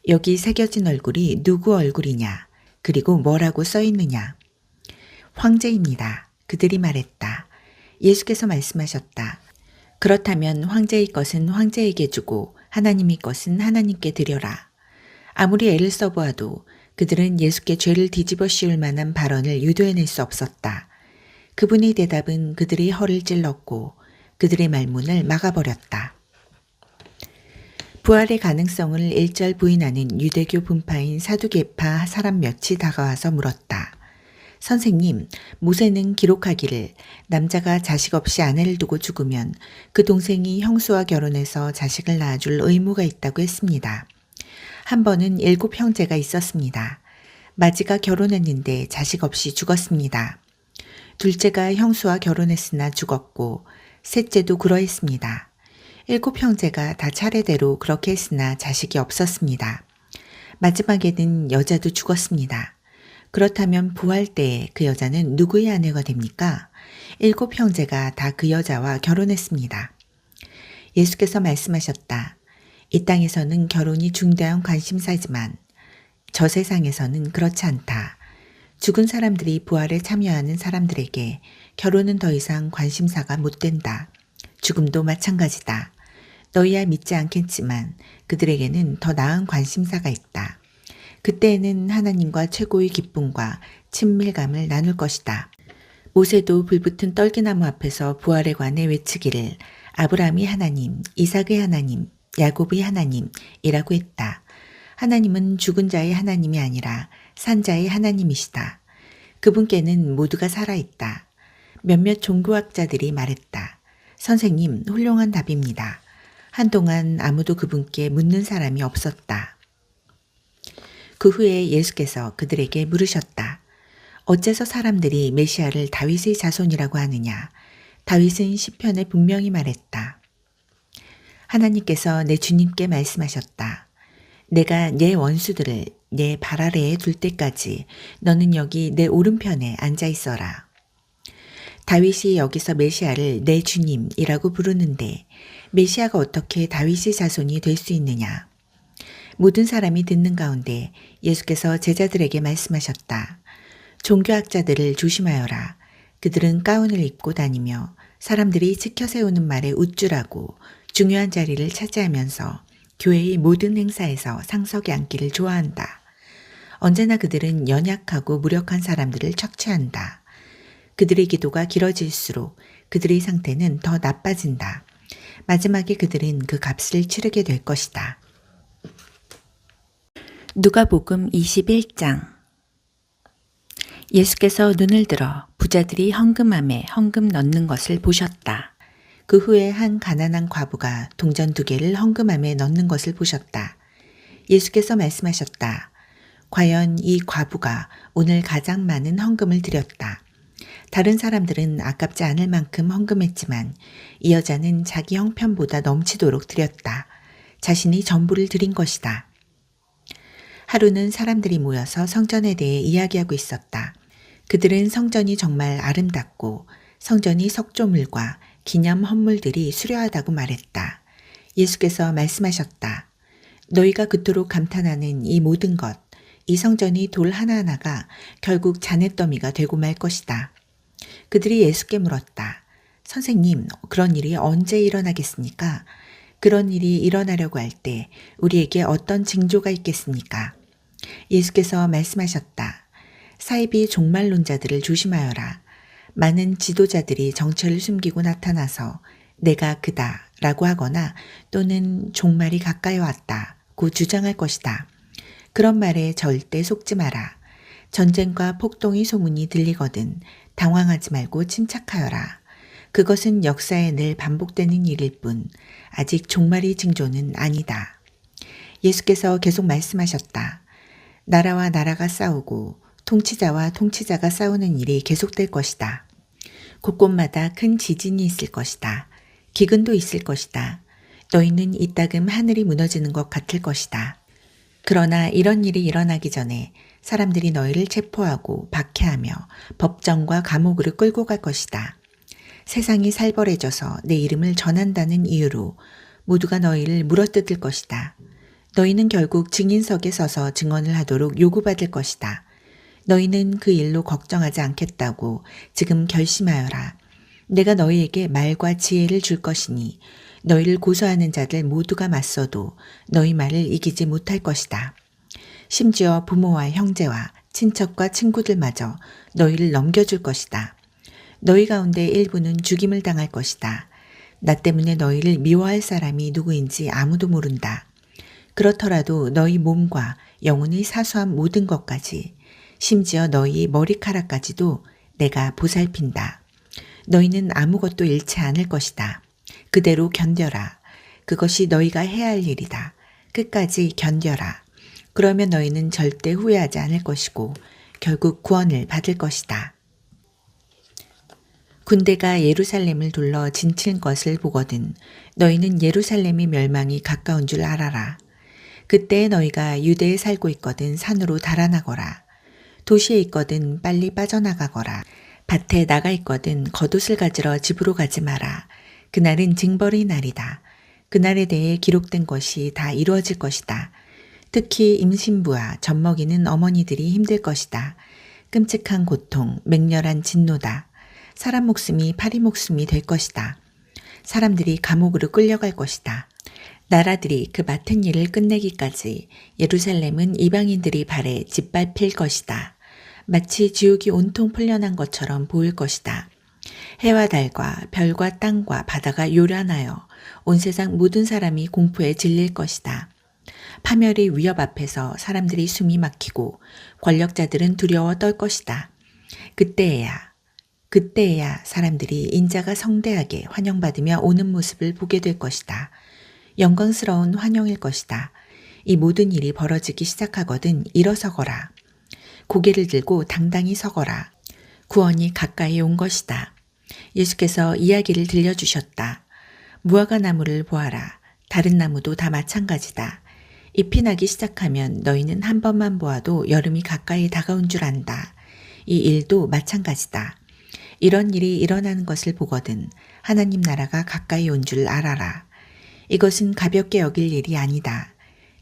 여기 새겨진 얼굴이 누구 얼굴이냐? 그리고 뭐라고 써 있느냐? 황제입니다. 그들이 말했다. 예수께서 말씀하셨다. 그렇다면 황제의 것은 황제에게 주고 하나님의 것은 하나님께 드려라. 아무리 애를 써보아도 그들은 예수께 죄를 뒤집어 씌울 만한 발언을 유도해낼 수 없었다. 그분의 대답은 그들의 허를 찔렀고 그들의 말문을 막아버렸다. 부활의 가능성을 일절 부인하는 유대교 분파인 사두개파 사람 몇이 다가와서 물었다. 선생님, 모세는 기록하기를 남자가 자식 없이 아내를 두고 죽으면 그 동생이 형수와 결혼해서 자식을 낳아줄 의무가 있다고 했습니다. 한 번은 7 형제가 있었습니다. 마지가 결혼했는데 자식 없이 죽었습니다. 둘째가 형수와 결혼했으나 죽었고 셋째도 그러했습니다. 7 형제가 다 차례대로 그렇게 했으나 자식이 없었습니다. 마지막에는 여자도 죽었습니다. 그렇다면 부활 때에 그 여자는 누구의 아내가 됩니까? 7 형제가 다 그 여자와 결혼했습니다. 예수께서 말씀하셨다. 이 땅에서는 결혼이 중대한 관심사지만 저 세상에서는 그렇지 않다. 죽은 사람들이 부활에 참여하는 사람들에게 결혼은 더 이상 관심사가 못 된다. 죽음도 마찬가지다. 너희야 믿지 않겠지만 그들에게는 더 나은 관심사가 있다. 그때에는 하나님과 최고의 기쁨과 친밀감을 나눌 것이다. 모세도 불붙은 떨기나무 앞에서 부활에 관해 외치기를 아브라함이 하나님, 이삭의 하나님, 야곱의 하나님이라고 했다. 하나님은 죽은 자의 하나님이 아니라 산 자의 하나님이시다. 그분께는 모두가 살아있다. 몇몇 종교학자들이 말했다. 선생님, 훌륭한 답입니다. 한동안 아무도 그분께 묻는 사람이 없었다. 그 후에 예수께서 그들에게 물으셨다. 어째서 사람들이 메시아를 다윗의 자손이라고 하느냐? 다윗은 시편에 분명히 말했다. 하나님께서 내 주님께 말씀하셨다. 내가 내 원수들을 내 발 아래에 둘 때까지 너는 여기 내 오른편에 앉아 있어라. 다윗이 여기서 메시아를 내 주님이라고 부르는데 메시아가 어떻게 다윗의 자손이 될 수 있느냐? 모든 사람이 듣는 가운데 예수께서 제자들에게 말씀하셨다. 종교학자들을 조심하여라. 그들은 가운을 입고 다니며 사람들이 치켜 세우는 말에 우쭐하고 중요한 자리를 차지하면서 교회의 모든 행사에서 상석에 앉기를 좋아한다. 언제나 그들은 연약하고 무력한 사람들을 착취한다. 그들의 기도가 길어질수록 그들의 상태는 더 나빠진다. 마지막에 그들은 그 값을 치르게 될 것이다. 누가복음 21장. 예수께서 눈을 들어 부자들이 헌금함에 헌금 넣는 것을 보셨다. 그 후에 한 가난한 과부가 동전 2개를 헌금함에 넣는 것을 보셨다. 예수께서 말씀하셨다. 과연 이 과부가 오늘 가장 많은 헌금을 드렸다. 다른 사람들은 아깝지 않을 만큼 헌금했지만 이 여자는 자기 형편보다 넘치도록 드렸다. 자신이 전부를 드린 것이다. 하루는 사람들이 모여서 성전에 대해 이야기하고 있었다. 그들은 성전이 정말 아름답고 성전이 석조물과 기념 헌물들이 수려하다고 말했다. 예수께서 말씀하셨다. 너희가 그토록 감탄하는 이 모든 것, 이 성전이 돌 하나하나가 결국 잔해더미가 되고 말 것이다. 그들이 예수께 물었다. 선생님, 그런 일이 언제 일어나겠습니까? 그런 일이 일어나려고 할 때 우리에게 어떤 징조가 있겠습니까? 예수께서 말씀하셨다. 사이비 종말론자들을 조심하여라. 많은 지도자들이 정체를 숨기고 나타나서 내가 그다 라고 하거나 또는 종말이 가까이 왔다고 주장할 것이다. 그런 말에 절대 속지 마라. 전쟁과 폭동의 소문이 들리거든 당황하지 말고 침착하여라. 그것은 역사에 늘 반복되는 일일 뿐 아직 종말의 징조는 아니다. 예수께서 계속 말씀하셨다. 나라와 나라가 싸우고 통치자와 통치자가 싸우는 일이 계속될 것이다. 곳곳마다 큰 지진이 있을 것이다. 기근도 있을 것이다. 너희는 이따금 하늘이 무너지는 것 같을 것이다. 그러나 이런 일이 일어나기 전에 사람들이 너희를 체포하고 박해하며 법정과 감옥으로 끌고 갈 것이다. 세상이 살벌해져서 내 이름을 전한다는 이유로 모두가 너희를 물어뜯을 것이다. 너희는 결국 증인석에 서서 증언을 하도록 요구받을 것이다. 너희는 그 일로 걱정하지 않겠다고 지금 결심하여라. 내가 너희에게 말과 지혜를 줄 것이니 너희를 고소하는 자들 모두가 맞서도 너희 말을 이기지 못할 것이다. 심지어 부모와 형제와 친척과 친구들마저 너희를 넘겨줄 것이다. 너희 가운데 일부는 죽임을 당할 것이다. 나 때문에 너희를 미워할 사람이 누구인지 아무도 모른다. 그렇더라도 너희 몸과 영혼의 사소한 모든 것까지 심지어 너희 머리카락까지도 내가 보살핀다. 너희는 아무것도 잃지 않을 것이다. 그대로 견뎌라. 그것이 너희가 해야 할 일이다. 끝까지 견뎌라. 그러면 너희는 절대 후회하지 않을 것이고 결국 구원을 받을 것이다. 군대가 예루살렘을 둘러 진칠 것을 보거든 너희는 예루살렘의 멸망이 가까운 줄 알아라. 그때 너희가 유대에 살고 있거든 산으로 달아나거라. 도시에 있거든 빨리 빠져나가거라. 밭에 나가 있거든 겉옷을 가지러 집으로 가지 마라. 그날은 징벌의 날이다. 그날에 대해 기록된 것이 다 이루어질 것이다. 특히 임신부와 젖먹이는 어머니들이 힘들 것이다. 끔찍한 고통, 맹렬한 진노다. 사람 목숨이 파리 목숨이 될 것이다. 사람들이 감옥으로 끌려갈 것이다. 나라들이 그 맡은 일을 끝내기까지 예루살렘은 이방인들이 발에 짓밟힐 것이다. 마치 지옥이 온통 풀려난 것처럼 보일 것이다. 해와 달과 별과 땅과 바다가 요란하여 온 세상 모든 사람이 공포에 질릴 것이다. 파멸의 위협 앞에서 사람들이 숨이 막히고 권력자들은 두려워 떨 것이다. 그때에야 사람들이 인자가 성대하게 환영받으며 오는 모습을 보게 될 것이다. 영광스러운 환영일 것이다. 이 모든 일이 벌어지기 시작하거든 일어서거라. 고개를 들고 당당히 서거라. 구원이 가까이 온 것이다. 예수께서 이야기를 들려주셨다. 무화과 나무를 보아라. 다른 나무도 다 마찬가지다. 잎이 나기 시작하면 너희는 한 번만 보아도 여름이 가까이 다가온 줄 안다. 이 일도 마찬가지다. 이런 일이 일어나는 것을 보거든 하나님 나라가 가까이 온 줄 알아라. 이것은 가볍게 여길 일이 아니다.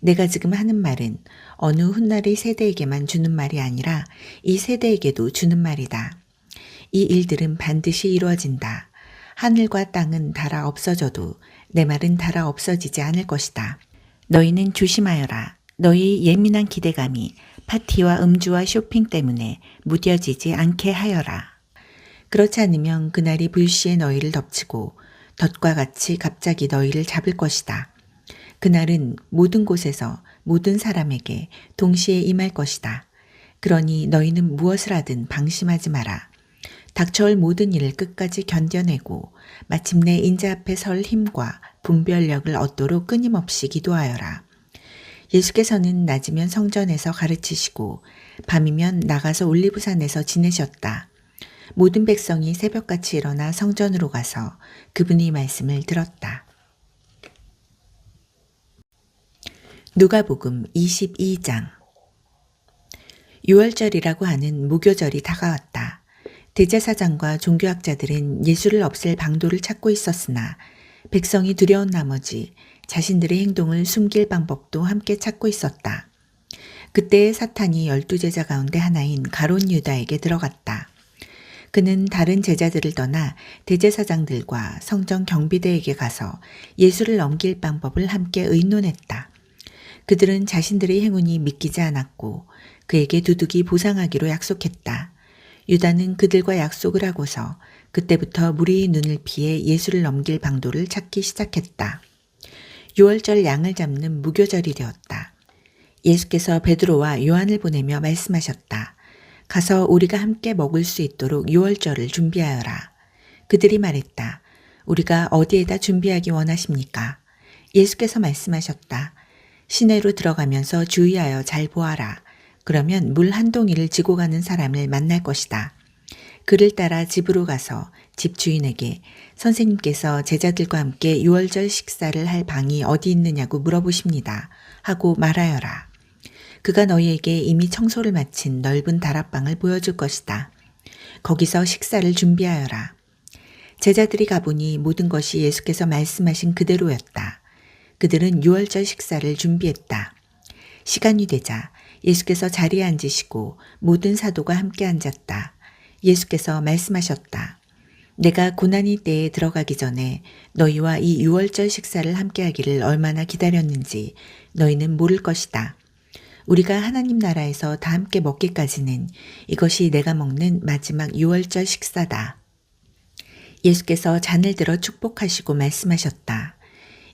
내가 지금 하는 말은 어느 훗날의 세대에게만 주는 말이 아니라 이 세대에게도 주는 말이다. 이 일들은 반드시 이루어진다. 하늘과 땅은 닳아 없어져도 내 말은 닳아 없어지지 않을 것이다. 너희는 조심하여라. 너희 예민한 기대감이 파티와 음주와 쇼핑 때문에 무뎌지지 않게 하여라. 그렇지 않으면 그날이 불시에 너희를 덮치고 덫과 같이 갑자기 너희를 잡을 것이다. 그날은 모든 곳에서 모든 사람에게 동시에 임할 것이다. 그러니 너희는 무엇을 하든 방심하지 마라. 닥쳐올 모든 일을 끝까지 견뎌내고 마침내 인자 앞에 설 힘과 분별력을 얻도록 끊임없이 기도하여라. 예수께서는 낮이면 성전에서 가르치시고 밤이면 나가서 올리브산에서 지내셨다. 모든 백성이 새벽같이 일어나 성전으로 가서 그분의 말씀을 들었다. 누가복음 22장. 유월절이라고 하는 무교절이 다가왔다. 대제사장과 종교학자들은 예수를 없앨 방도를 찾고 있었으나 백성이 두려운 나머지 자신들의 행동을 숨길 방법도 함께 찾고 있었다. 그때의 사탄이 12제자 가운데 하나인 가룟 유다에게 들어갔다. 그는 다른 제자들을 떠나 대제사장들과 성전 경비대에게 가서 예수를 넘길 방법을 함께 의논했다. 그들은 자신들의 행운이 믿기지 않았고 그에게 두둑이 보상하기로 약속했다. 유다는 그들과 약속을 하고서 그때부터 무리의 눈을 피해 예수를 넘길 방도를 찾기 시작했다. 유월절 양을 잡는 무교절이 되었다. 예수께서 베드로와 요한을 보내며 말씀하셨다. 가서 우리가 함께 먹을 수 있도록 유월절을 준비하여라. 그들이 말했다. 우리가 어디에다 준비하기 원하십니까? 예수께서 말씀하셨다. 시내로 들어가면서 주의하여 잘 보아라. 그러면 물 한 동이를 지고 가는 사람을 만날 것이다. 그를 따라 집으로 가서 집 주인에게 선생님께서 제자들과 함께 유월절 식사를 할 방이 어디 있느냐고 물어보십니다. 하고 말하여라. 그가 너희에게 이미 청소를 마친 넓은 다락방을 보여줄 것이다. 거기서 식사를 준비하여라. 제자들이 가보니 모든 것이 예수께서 말씀하신 그대로였다. 그들은 유월절 식사를 준비했다. 시간이 되자 예수께서 자리에 앉으시고 모든 사도가 함께 앉았다. 예수께서 말씀하셨다. 내가 고난의 때에 들어가기 전에 너희와 이 유월절 식사를 함께 하기를 얼마나 기다렸는지 너희는 모를 것이다. 우리가 하나님 나라에서 다 함께 먹기까지는 이것이 내가 먹는 마지막 유월절 식사다. 예수께서 잔을 들어 축복하시고 말씀하셨다.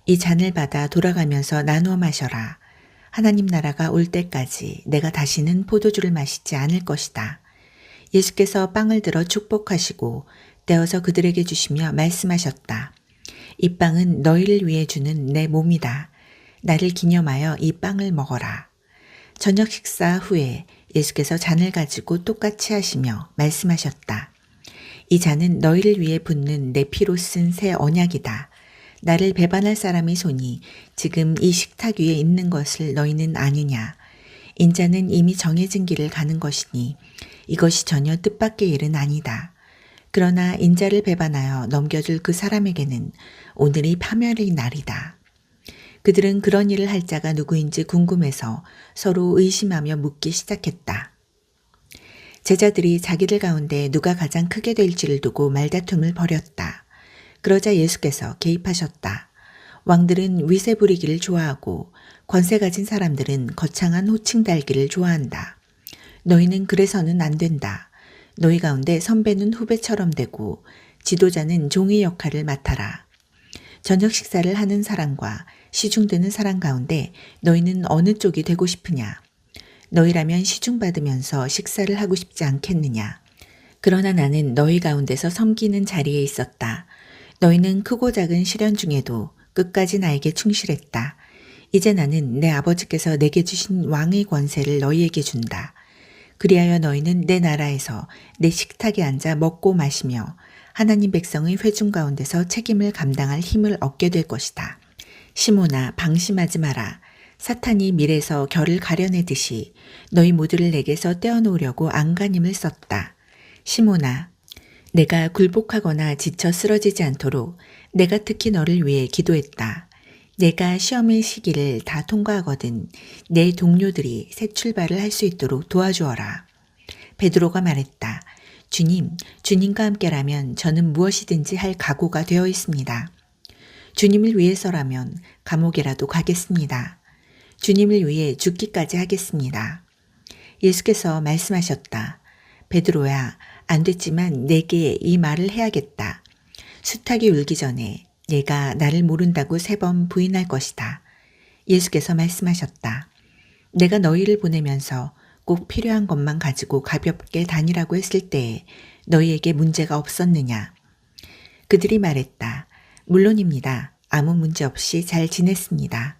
이 잔을 받아 돌아가면서 나누어 마셔라. 하나님 나라가 올 때까지 내가 다시는 포도주를 마시지 않을 것이다. 예수께서 빵을 들어 축복하시고 떼어서 그들에게 주시며 말씀하셨다. 이 빵은 너희를 위해 주는 내 몸이다. 나를 기념하여 이 빵을 먹어라. 저녁 식사 후에 예수께서 잔을 가지고 똑같이 하시며 말씀하셨다. 이 잔은 너희를 위해 붓는 내 피로 쓴 새 언약이다. 나를 배반할 사람의 손이 지금 이 식탁 위에 있는 것을 너희는 아느냐. 인자는 이미 정해진 길을 가는 것이니 이것이 전혀 뜻밖의 일은 아니다. 그러나 인자를 배반하여 넘겨줄 그 사람에게는 오늘이 파멸의 날이다. 그들은 그런 일을 할 자가 누구인지 궁금해서 서로 의심하며 묻기 시작했다. 제자들이 자기들 가운데 누가 가장 크게 될지를 두고 말다툼을 벌였다. 그러자 예수께서 개입하셨다. 왕들은 위세 부리기를 좋아하고 권세 가진 사람들은 거창한 호칭 달기를 좋아한다. 너희는 그래서는 안 된다. 너희 가운데 선배는 후배처럼 되고 지도자는 종의 역할을 맡아라. 저녁 식사를 하는 사람과 시중 드는 사람 가운데 너희는 어느 쪽이 되고 싶으냐? 너희라면 시중 받으면서 식사를 하고 싶지 않겠느냐? 그러나 나는 너희 가운데서 섬기는 자리에 있었다. 너희는 크고 작은 시련 중에도 끝까지 나에게 충실했다. 이제 나는 내 아버지께서 내게 주신 왕의 권세를 너희에게 준다. 그리하여 너희는 내 나라에서 내 식탁에 앉아 먹고 마시며 하나님 백성의 회중 가운데서 책임을 감당할 힘을 얻게 될 것이다. 시몬아, 방심하지 마라. 사탄이 밀에서 결을 가려내듯이 너희 모두를 내게서 떼어놓으려고 안간힘을 썼다. 시몬아, 내가 굴복하거나 지쳐 쓰러지지 않도록 내가 특히 너를 위해 기도했다. 내가 시험의 시기를 다 통과하거든 내 동료들이 새 출발을 할 수 있도록 도와주어라. 베드로가 말했다. 주님과 함께라면 저는 무엇이든지 할 각오가 되어 있습니다. 주님을 위해서라면 감옥이라도 가겠습니다. 주님을 위해 죽기까지 하겠습니다. 예수께서 말씀하셨다. 베드로야, 안 됐지만 내게 이 말을 해야겠다. 수탉이 울기 전에 내가 나를 모른다고 3번 부인할 것이다. 예수께서 말씀하셨다. 내가 너희를 보내면서 꼭 필요한 것만 가지고 가볍게 다니라고 했을 때에 너희에게 문제가 없었느냐? 그들이 말했다. 물론입니다. 아무 문제 없이 잘 지냈습니다.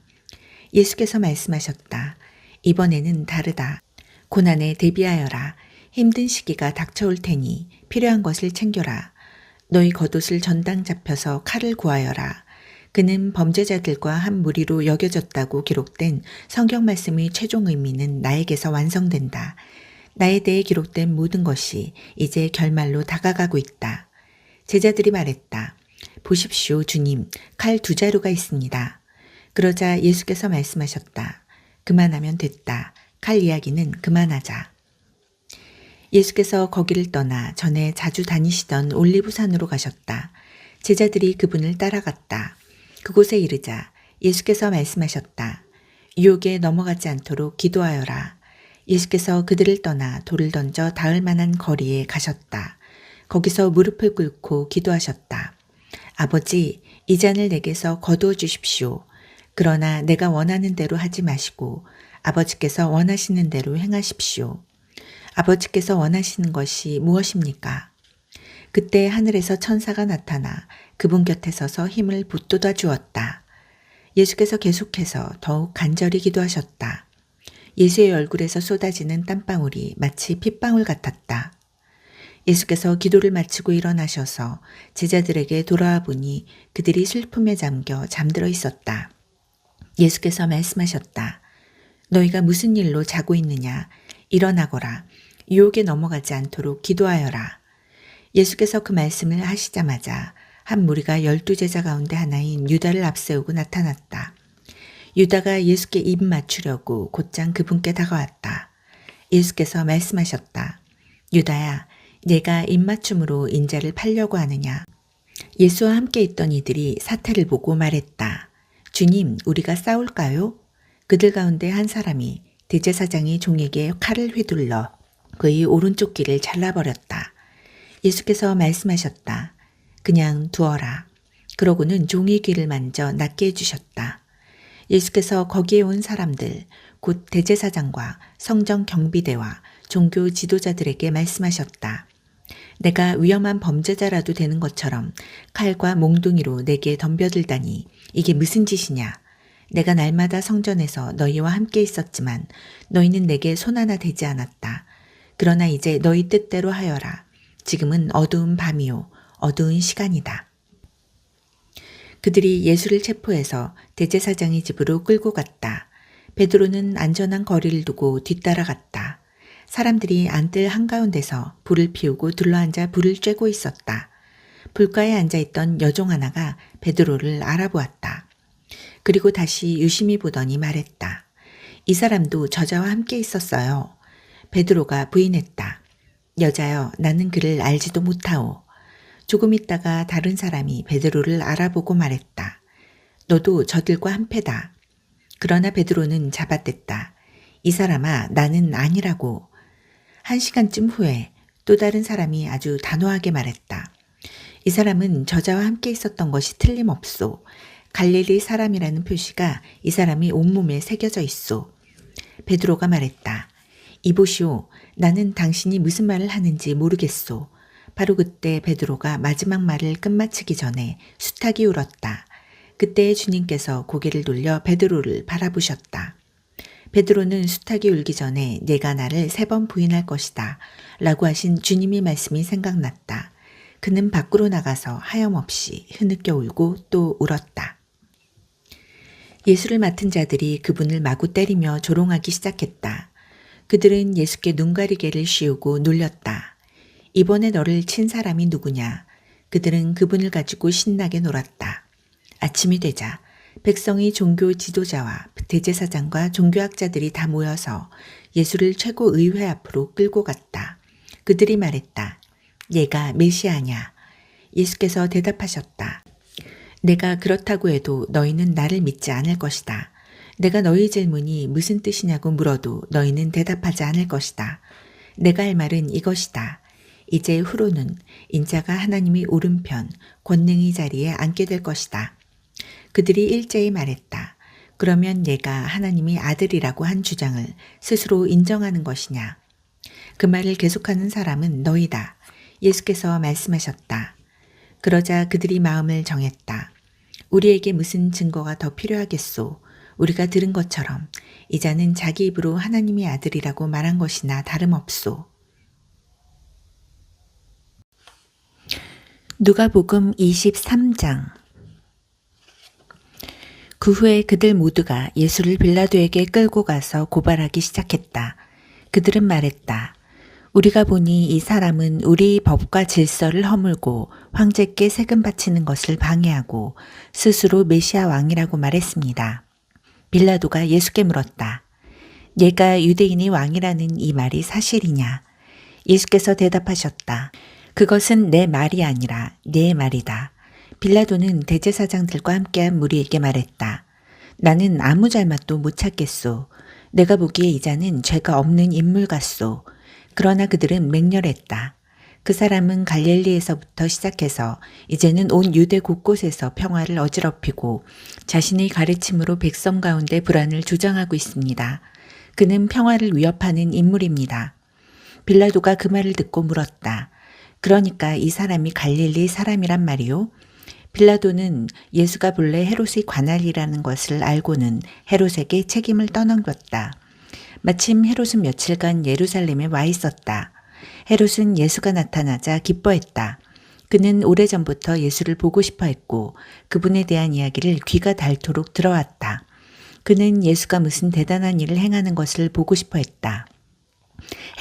예수께서 말씀하셨다. 이번에는 다르다. 고난에 대비하여라. 힘든 시기가 닥쳐올 테니 필요한 것을 챙겨라. 너희 겉옷을 전당 잡혀서 칼을 구하여라. 그는 범죄자들과 한 무리로 여겨졌다고 기록된 성경 말씀의 최종 의미는 나에게서 완성된다. 나에 대해 기록된 모든 것이 이제 결말로 다가가고 있다. 제자들이 말했다. 보십시오, 주님, 칼 2자루가 있습니다. 그러자 예수께서 말씀하셨다. 그만하면 됐다. 칼 이야기는 그만하자. 예수께서 거기를 떠나 전에 자주 다니시던 올리브산으로 가셨다. 제자들이 그분을 따라갔다. 그곳에 이르자 예수께서 말씀하셨다. 유혹에 넘어가지 않도록 기도하여라. 예수께서 그들을 떠나 돌을 던져 닿을 만한 거리에 가셨다. 거기서 무릎을 꿇고 기도하셨다. 아버지, 이 잔을 내게서 거두어 주십시오. 그러나 내가 원하는 대로 하지 마시고 아버지께서 원하시는 대로 행하십시오. 아버지께서 원하시는 것이 무엇입니까? 그때 하늘에서 천사가 나타나 그분 곁에 서서 힘을 북돋아 주었다. 예수께서 계속해서 더욱 간절히 기도하셨다. 예수의 얼굴에서 쏟아지는 땀방울이 마치 핏방울 같았다. 예수께서 기도를 마치고 일어나셔서 제자들에게 돌아와 보니 그들이 슬픔에 잠겨 잠들어 있었다. 예수께서 말씀하셨다. 너희가 무슨 일로 자고 있느냐? 일어나거라. 유혹에 넘어가지 않도록 기도하여라. 예수께서 그 말씀을 하시자마자 한 무리가 12제자 가운데 하나인 유다를 앞세우고 나타났다. 유다가 예수께 입 맞추려고 곧장 그분께 다가왔다. 예수께서 말씀하셨다. 유다야, 내가 입맞춤으로 인자를 팔려고 하느냐? 예수와 함께 있던 이들이 사태를 보고 말했다. 주님, 우리가 싸울까요? 그들 가운데 한 사람이 대제사장이 종에게 칼을 휘둘러 그의 오른쪽 귀를 잘라버렸다. 예수께서 말씀하셨다. 그냥 두어라. 그러고는 종의 귀를 만져 낫게 해주셨다. 예수께서 거기에 온 사람들, 곧 대제사장과 성정 경비대와 종교 지도자들에게 말씀하셨다. 내가 위험한 범죄자라도 되는 것처럼 칼과 몽둥이로 내게 덤벼들다니 이게 무슨 짓이냐. 내가 날마다 성전에서 너희와 함께 있었지만 너희는 내게 손 하나 대지 않았다. 그러나 이제 너희 뜻대로 하여라. 지금은 어두운 밤이요. 어두운 시간이다. 그들이 예수를 체포해서 대제사장의 집으로 끌고 갔다. 베드로는 안전한 거리를 두고 뒤따라갔다. 사람들이 안뜰 한가운데서 불을 피우고 둘러앉아 불을 쬐고 있었다. 불가에 앉아있던 여종 하나가 베드로를 알아보았다. 그리고 다시 유심히 보더니 말했다. 이 사람도 저자와 함께 있었어요. 베드로가 부인했다. 여자여, 나는 그를 알지도 못하오. 조금 있다가 다른 사람이 베드로를 알아보고 말했다. 너도 저들과 한패다. 그러나 베드로는 잡아댔다. 이 사람아, 나는 아니라고. 1시간쯤 후에 또 다른 사람이 아주 단호하게 말했다. 이 사람은 저자와 함께 있었던 것이 틀림없소. 갈릴리 사람이라는 표시가 이 사람이 온몸에 새겨져 있소. 베드로가 말했다. 이보시오, 나는 당신이 무슨 말을 하는지 모르겠소. 바로 그때 베드로가 마지막 말을 끝마치기 전에 수탉이 울었다. 그때 주님께서 고개를 돌려 베드로를 바라보셨다. 베드로는 수탉이 울기 전에 네가 나를 3번 부인할 것이다 라고 하신 주님의 말씀이 생각났다. 그는 밖으로 나가서 하염없이 흐느껴 울고 또 울었다. 예수를 맡은 자들이 그분을 마구 때리며 조롱하기 시작했다. 그들은 예수께 눈가리개를 씌우고 놀렸다. 이번에 너를 친 사람이 누구냐? 그들은 그분을 가지고 신나게 놀았다. 아침이 되자 백성이 종교 지도자와 대제사장과 종교학자들이 다 모여서 예수를 최고의회 앞으로 끌고 갔다. 그들이 말했다. 얘가 메시아냐? 예수께서 대답하셨다. 내가 그렇다고 해도 너희는 나를 믿지 않을 것이다. 내가 너희 질문이 무슨 뜻이냐고 물어도 너희는 대답하지 않을 것이다. 내가 할 말은 이것이다. 이제 후로는 인자가 하나님의 오른편 권능의 자리에 앉게 될 것이다. 그들이 일제히 말했다. 그러면 얘가 하나님의 아들이라고 한 주장을 스스로 인정하는 것이냐? 그 말을 계속하는 사람은 너희다. 예수께서 말씀하셨다. 그러자 그들이 마음을 정했다. 우리에게 무슨 증거가 더 필요하겠소? 우리가 들은 것처럼 이 자는 자기 입으로 하나님의 아들이라고 말한 것이나 다름없소. 누가복음 23장. 그 후에 그들 모두가 예수를 빌라도에게 끌고 가서 고발하기 시작했다. 그들은 말했다. 우리가 보니 이 사람은 우리 법과 질서를 허물고 황제께 세금 바치는 것을 방해하고 스스로 메시아 왕이라고 말했습니다. 빌라도가 예수께 물었다. 얘가 유대인의 왕이라는 이 말이 사실이냐? 예수께서 대답하셨다. 그것은 내 말이 아니라 네 말이다. 빌라도는 대제사장들과 함께한 무리에게 말했다. 나는 아무 잘못도 못 찾겠소. 내가 보기에 이 자는 죄가 없는 인물 같소. 그러나 그들은 맹렬했다. 그 사람은 갈릴리에서부터 시작해서 이제는 온 유대 곳곳에서 평화를 어지럽히고 자신의 가르침으로 백성 가운데 불안을 조장하고 있습니다. 그는 평화를 위협하는 인물입니다. 빌라도가 그 말을 듣고 물었다. 그러니까 이 사람이 갈릴리 사람이란 말이요? 빌라도는 예수가 본래 헤롯의 관할이라는 것을 알고는 헤롯에게 책임을 떠넘겼다. 마침 헤롯은 며칠간 예루살렘에 와 있었다. 헤롯은 예수가 나타나자 기뻐했다. 그는 오래전부터 예수를 보고 싶어 했고 그분에 대한 이야기를 귀가 닳도록 들어왔다. 그는 예수가 무슨 대단한 일을 행하는 것을 보고 싶어 했다.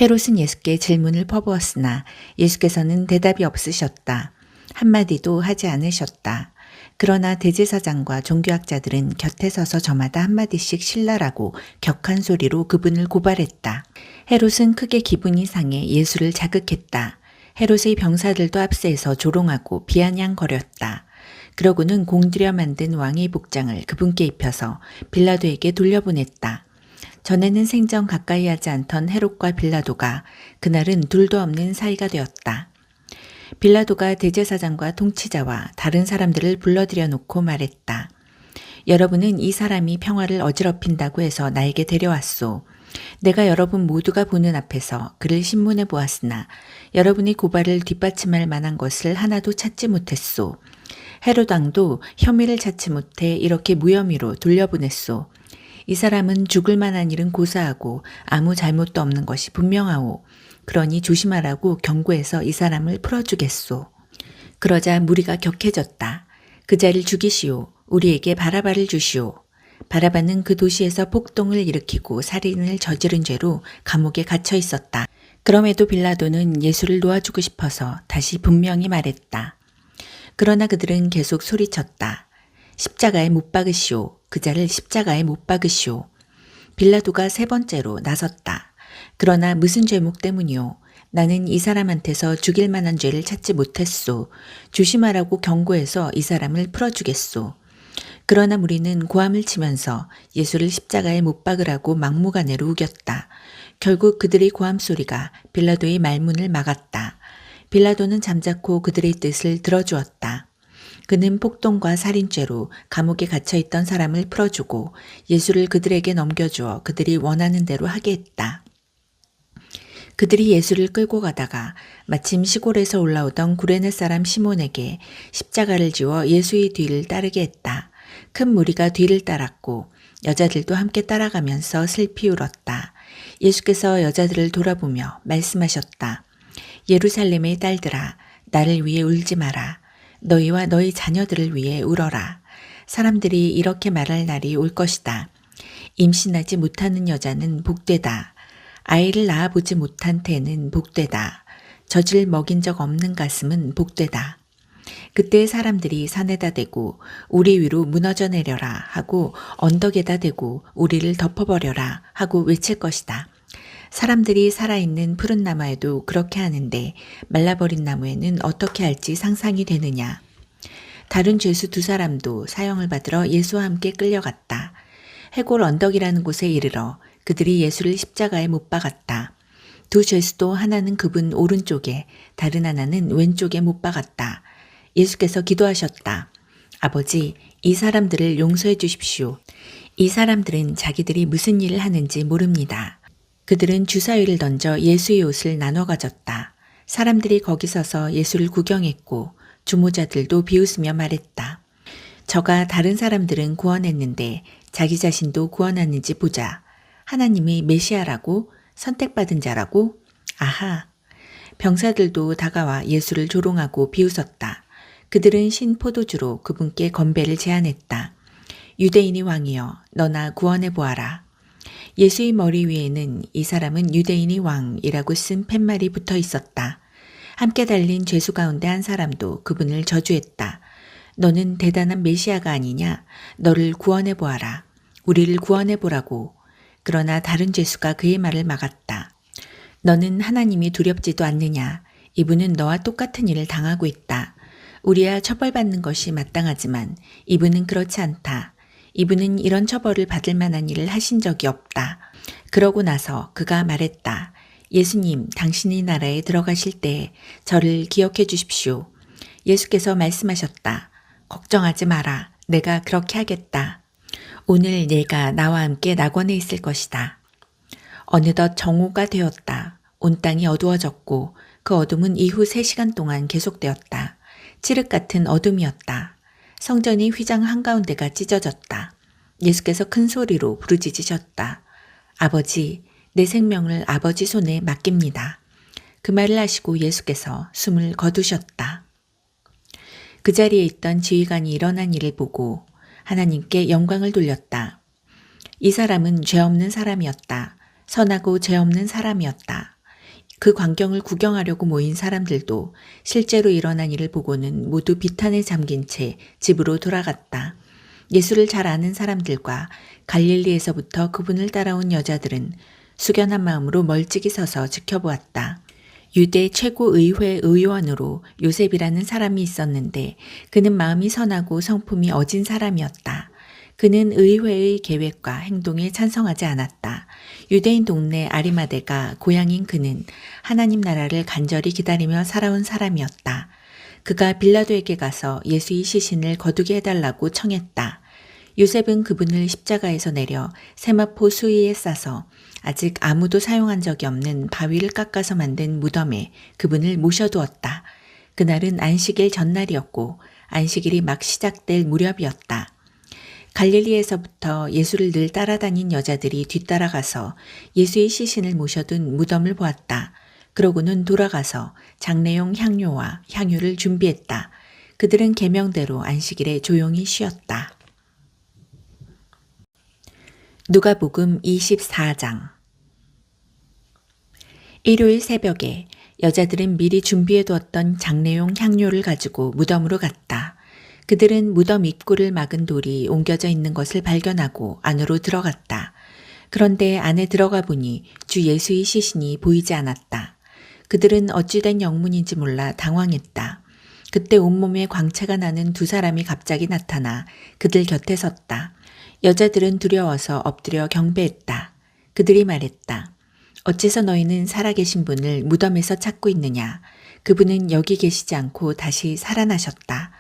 헤롯은 예수께 질문을 퍼부었으나 예수께서는 대답이 없으셨다. 한마디도 하지 않으셨다. 그러나 대제사장과 종교학자들은 곁에 서서 저마다 한마디씩 신랄하고 격한 소리로 그분을 고발했다. 헤롯은 크게 기분이 상해 예수를 자극했다. 헤롯의 병사들도 합세해서 조롱하고 비아냥거렸다. 그러고는 공들여 만든 왕의 복장을 그분께 입혀서 빌라도에게 돌려보냈다. 전에는 생전 가까이 하지 않던 헤롯과 빌라도가 그날은 둘도 없는 사이가 되었다. 빌라도가 대제사장과 통치자와 다른 사람들을 불러들여 놓고 말했다. 여러분은 이 사람이 평화를 어지럽힌다고 해서 나에게 데려왔소. 내가 여러분 모두가 보는 앞에서 그를 신문해 보았으나 여러분의 고발을 뒷받침할 만한 것을 하나도 찾지 못했소. 헤롯 왕도 혐의를 찾지 못해 이렇게 무혐의로 돌려보냈소. 이 사람은 죽을 만한 일은 고사하고 아무 잘못도 없는 것이 분명하오. 그러니 조심하라고 경고해서 이 사람을 풀어주겠소. 그러자 무리가 격해졌다. 그 자를 죽이시오. 우리에게 바라바를 주시오. 바라바는 그 도시에서 폭동을 일으키고 살인을 저지른 죄로 감옥에 갇혀 있었다. 그럼에도 빌라도는 예수를 놓아주고 싶어서 다시 분명히 말했다. 그러나 그들은 계속 소리쳤다. 십자가에 못 박으시오. 그 자를 십자가에 못 박으시오. 빌라도가 3번째로 나섰다. 그러나 무슨 죄목 때문이오? 나는 이 사람한테서 죽일 만한 죄를 찾지 못했소. 조심하라고 경고해서 이 사람을 풀어주겠소. 그러나 무리는 고함을 치면서 예수를 십자가에 못 박으라고 막무가내로 우겼다. 결국 그들의 고함 소리가 빌라도의 말문을 막았다. 빌라도는 잠자코 그들의 뜻을 들어주었다. 그는 폭동과 살인죄로 감옥에 갇혀있던 사람을 풀어주고 예수를 그들에게 넘겨주어 그들이 원하는 대로 하게 했다. 그들이 예수를 끌고 가다가 마침 시골에서 올라오던 구레네 사람 시몬에게 십자가를 지워 예수의 뒤를 따르게 했다. 큰 무리가 뒤를 따랐고 여자들도 함께 따라가면서 슬피 울었다. 예수께서 여자들을 돌아보며 말씀하셨다. 예루살렘의 딸들아, 나를 위해 울지 마라. 너희와 너희 자녀들을 위해 울어라. 사람들이 이렇게 말할 날이 올 것이다. 임신하지 못하는 여자는 복되다. 아이를 낳아보지 못한 태는 복되다. 젖을 먹인 적 없는 가슴은 복되다. 그때 사람들이 산에다 대고 우리 위로 무너져 내려라 하고 언덕에다 대고 우리를 덮어버려라 하고 외칠 것이다. 사람들이 살아있는 푸른 나무에도 그렇게 하는데 말라버린 나무에는 어떻게 할지 상상이 되느냐. 다른 죄수 두 사람도 사형을 받으러 예수와 함께 끌려갔다. 해골 언덕이라는 곳에 이르러 그들이 예수를 십자가에 못 박았다. 두 죄수도 하나는 그분 오른쪽에 다른 하나는 왼쪽에 못 박았다. 예수께서 기도하셨다. 아버지, 이 사람들을 용서해 주십시오. 이 사람들은 자기들이 무슨 일을 하는지 모릅니다. 그들은 주사위를 던져 예수의 옷을 나눠 가졌다. 사람들이 거기 서서 예수를 구경했고 주모자들도 비웃으며 말했다. 저가 다른 사람들은 구원했는데 자기 자신도 구원하는지 보자. 하나님의 메시아라고? 선택받은 자라고? 아하. 병사들도 다가와 예수를 조롱하고 비웃었다. 그들은 신 포도주로 그분께 건배를 제안했다. 유대인이 왕이여, 너나 구원해 보아라. 예수의 머리 위에는 이 사람은 유대인이 왕이라고 쓴 팻말이 붙어 있었다. 함께 달린 죄수 가운데 한 사람도 그분을 저주했다. 너는 대단한 메시아가 아니냐? 너를 구원해 보아라. 우리를 구원해 보라고. 그러나 다른 죄수가 그의 말을 막았다. 너는 하나님이 두렵지도 않느냐? 이분은 너와 똑같은 일을 당하고 있다. 우리야 처벌받는 것이 마땅하지만 이분은 그렇지 않다. 이분은 이런 처벌을 받을 만한 일을 하신 적이 없다. 그러고 나서 그가 말했다. 예수님, 당신이 나라에 들어가실 때 저를 기억해 주십시오. 예수께서 말씀하셨다. 걱정하지 마라. 내가 그렇게 하겠다. 오늘 네가 나와 함께 낙원에 있을 것이다. 어느덧 정오가 되었다. 온 땅이 어두워졌고 그 어둠은 이후 3시간 동안 계속되었다. 칠흑 같은 어둠이었다. 성전이 휘장 한가운데가 찢어졌다. 예수께서 큰 소리로 부르짖으셨다. 아버지, 내 생명을 아버지 손에 맡깁니다. 그 말을 하시고 예수께서 숨을 거두셨다. 그 자리에 있던 지휘관이 일어난 일을 보고 하나님께 영광을 돌렸다. 이 사람은 죄 없는 사람이었다. 선하고 죄 없는 사람이었다. 그 광경을 구경하려고 모인 사람들도 실제로 일어난 일을 보고는 모두 비탄에 잠긴 채 집으로 돌아갔다. 예수를 잘 아는 사람들과 갈릴리에서부터 그분을 따라온 여자들은 숙연한 마음으로 멀찍이 서서 지켜보았다. 유대 최고의회 의원으로 요셉이라는 사람이 있었는데 그는 마음이 선하고 성품이 어진 사람이었다. 그는 의회의 계획과 행동에 찬성하지 않았다. 유대인 동네 아리마대가 고향인 그는 하나님 나라를 간절히 기다리며 살아온 사람이었다. 그가 빌라도에게 가서 예수의 시신을 거두게 해달라고 청했다. 요셉은 그분을 십자가에서 내려 세마포 수위에 싸서 아직 아무도 사용한 적이 없는 바위를 깎아서 만든 무덤에 그분을 모셔두었다. 그날은 안식일 전날이었고 안식일이 막 시작될 무렵이었다. 갈릴리에서부터 예수를 늘 따라다닌 여자들이 뒤따라가서 예수의 시신을 모셔둔 무덤을 보았다. 그러고는 돌아가서 장례용 향료와 향유를 준비했다. 그들은 계명대로 안식일에 조용히 쉬었다. 누가복음 24장. 일요일 새벽에 여자들은 미리 준비해두었던 장례용 향료를 가지고 무덤으로 갔다. 그들은 무덤 입구를 막은 돌이 옮겨져 있는 것을 발견하고 안으로 들어갔다. 그런데 안에 들어가 보니 주 예수의 시신이 보이지 않았다. 그들은 어찌된 영문인지 몰라 당황했다. 그때 온몸에 광채가 나는 두 사람이 갑자기 나타나 그들 곁에 섰다. 여자들은 두려워서 엎드려 경배했다. 그들이 말했다. 어째서 너희는 살아계신 분을 무덤에서 찾고 있느냐? 그분은 여기 계시지 않고 다시 살아나셨다.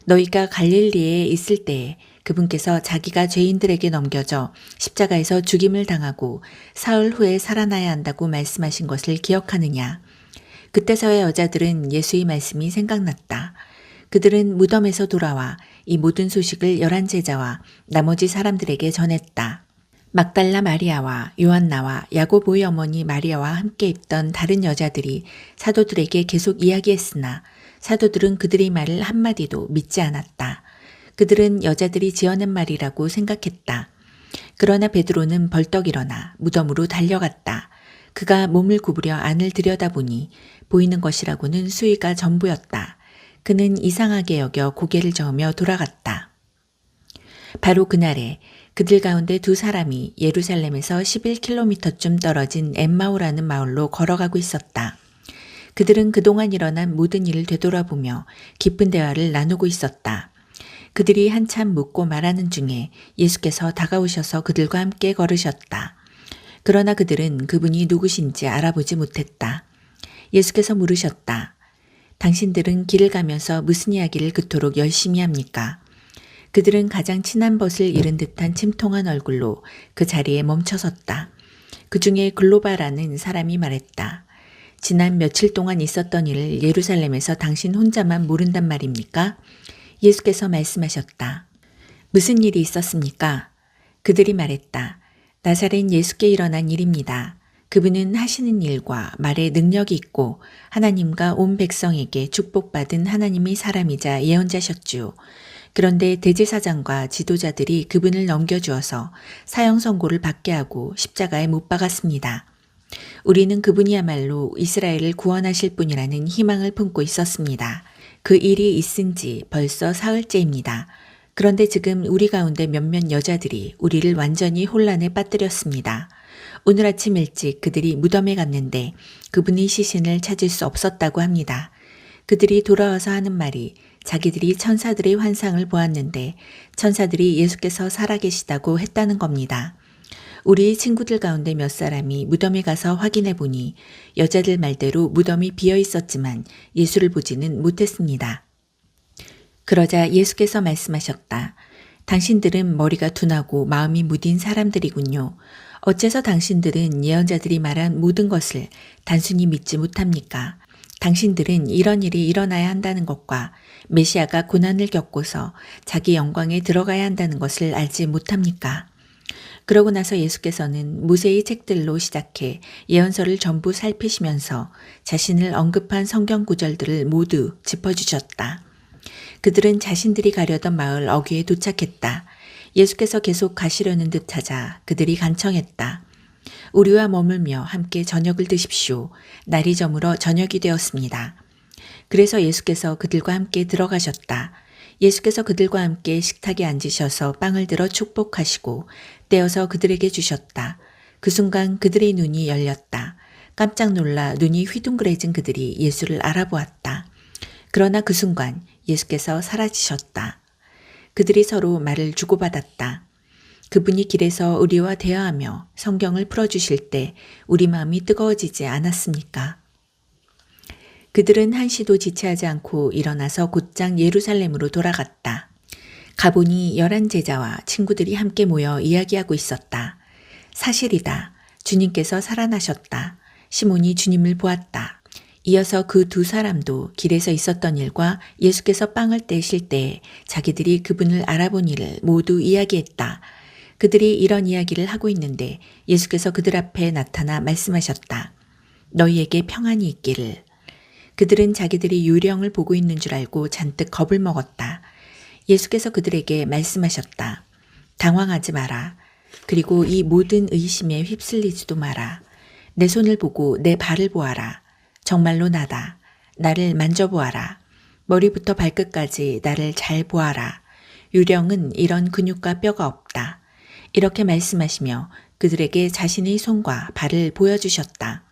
너희가 갈릴리에 있을 때에 그분께서 자기가 죄인들에게 넘겨져 십자가에서 죽임을 당하고 사흘 후에 살아나야 한다고 말씀하신 것을 기억하느냐? 그때서야 여자들은 예수의 말씀이 생각났다. 그들은 무덤에서 돌아와 이 모든 소식을 11제자와 나머지 사람들에게 전했다. 막달라 마리아와 요한나와 야고보의 어머니 마리아와 함께 있던 다른 여자들이 사도들에게 계속 이야기했으나 사도들은 그들의 말을 한마디도 믿지 않았다. 그들은 여자들이 지어낸 말이라고 생각했다. 그러나 베드로는 벌떡 일어나 무덤으로 달려갔다. 그가 몸을 구부려 안을 들여다보니 보이는 것이라고는 수위가 전부였다. 그는 이상하게 여겨 고개를 저으며 돌아갔다. 바로 그날에 그들 가운데 두 사람이 예루살렘에서 11km쯤 떨어진 엠마오라는 마을로 걸어가고 있었다. 그들은 그동안 일어난 모든 일을 되돌아보며 깊은 대화를 나누고 있었다. 그들이 한참 묻고 말하는 중에 예수께서 다가오셔서 그들과 함께 걸으셨다. 그러나 그들은 그분이 누구신지 알아보지 못했다. 예수께서 물으셨다. 당신들은 길을 가면서 무슨 이야기를 그토록 열심히 합니까? 그들은 가장 친한 벗을 잃은 듯한 침통한 얼굴로 그 자리에 멈춰섰다. 그 중에 글로바라는 사람이 말했다. 지난 며칠 동안 있었던 일을 예루살렘에서 당신 혼자만 모른단 말입니까? 예수께서 말씀하셨다. 무슨 일이 있었습니까? 그들이 말했다. 나사렛 예수께 일어난 일입니다. 그분은 하시는 일과 말에 능력이 있고 하나님과 온 백성에게 축복받은 하나님의 사람이자 예언자셨지요. 그런데 대제사장과 지도자들이 그분을 넘겨주어서 사형 선고를 받게 하고 십자가에 못 박았습니다. 우리는 그분이야말로 이스라엘을 구원하실 분이라는 희망을 품고 있었습니다. 그 일이 있은 지 벌써 사흘째입니다. 그런데 지금 우리 가운데 몇몇 여자들이 우리를 완전히 혼란에 빠뜨렸습니다. 오늘 아침 일찍 그들이 무덤에 갔는데 그분의 시신을 찾을 수 없었다고 합니다. 그들이 돌아와서 하는 말이 자기들이 천사들의 환상을 보았는데 천사들이 예수께서 살아계시다고 했다는 겁니다. 우리 친구들 가운데 몇 사람이 무덤에 가서 확인해 보니 여자들 말대로 무덤이 비어 있었지만 예수를 보지는 못했습니다. 그러자 예수께서 말씀하셨다. 당신들은 머리가 둔하고 마음이 무딘 사람들이군요. 어째서 당신들은 예언자들이 말한 모든 것을 단순히 믿지 못합니까? 당신들은 이런 일이 일어나야 한다는 것과 메시아가 고난을 겪고서 자기 영광에 들어가야 한다는 것을 알지 못합니까? 그러고 나서 예수께서는 모세의 책들로 시작해 예언서를 전부 살피시면서 자신을 언급한 성경 구절들을 모두 짚어주셨다. 그들은 자신들이 가려던 마을 어귀에 도착했다. 예수께서 계속 가시려는 듯 하자 그들이 간청했다. 우리와 머물며 함께 저녁을 드십시오. 날이 저물어 저녁이 되었습니다. 그래서 예수께서 그들과 함께 들어가셨다. 예수께서 그들과 함께 식탁에 앉으셔서 빵을 들어 축복하시고 떼어서 그들에게 주셨다. 그 순간 그들의 눈이 열렸다. 깜짝 놀라 눈이 휘둥그레진 그들이 예수를 알아보았다. 그러나 그 순간 예수께서 사라지셨다. 그들이 서로 말을 주고받았다. 그분이 길에서 우리와 대화하며 성경을 풀어주실 때 우리 마음이 뜨거워지지 않았습니까? 그들은 한시도 지체하지 않고 일어나서 곧장 예루살렘으로 돌아갔다. 가보니 11제자와 친구들이 함께 모여 이야기하고 있었다. 사실이다. 주님께서 살아나셨다. 시몬이 주님을 보았다. 이어서 그 두 사람도 길에서 있었던 일과 예수께서 빵을 떼실 때 자기들이 그분을 알아본 일을 모두 이야기했다. 그들이 이런 이야기를 하고 있는데 예수께서 그들 앞에 나타나 말씀하셨다. 너희에게 평안이 있기를. 그들은 자기들이 유령을 보고 있는 줄 알고 잔뜩 겁을 먹었다. 예수께서 그들에게 말씀하셨다. 당황하지 마라. 그리고 이 모든 의심에 휩쓸리지도 마라. 내 손을 보고 내 발을 보아라. 정말로 나다. 나를 만져보아라. 머리부터 발끝까지 나를 잘 보아라. 유령은 이런 근육과 뼈가 없다. 이렇게 말씀하시며 그들에게 자신의 손과 발을 보여주셨다.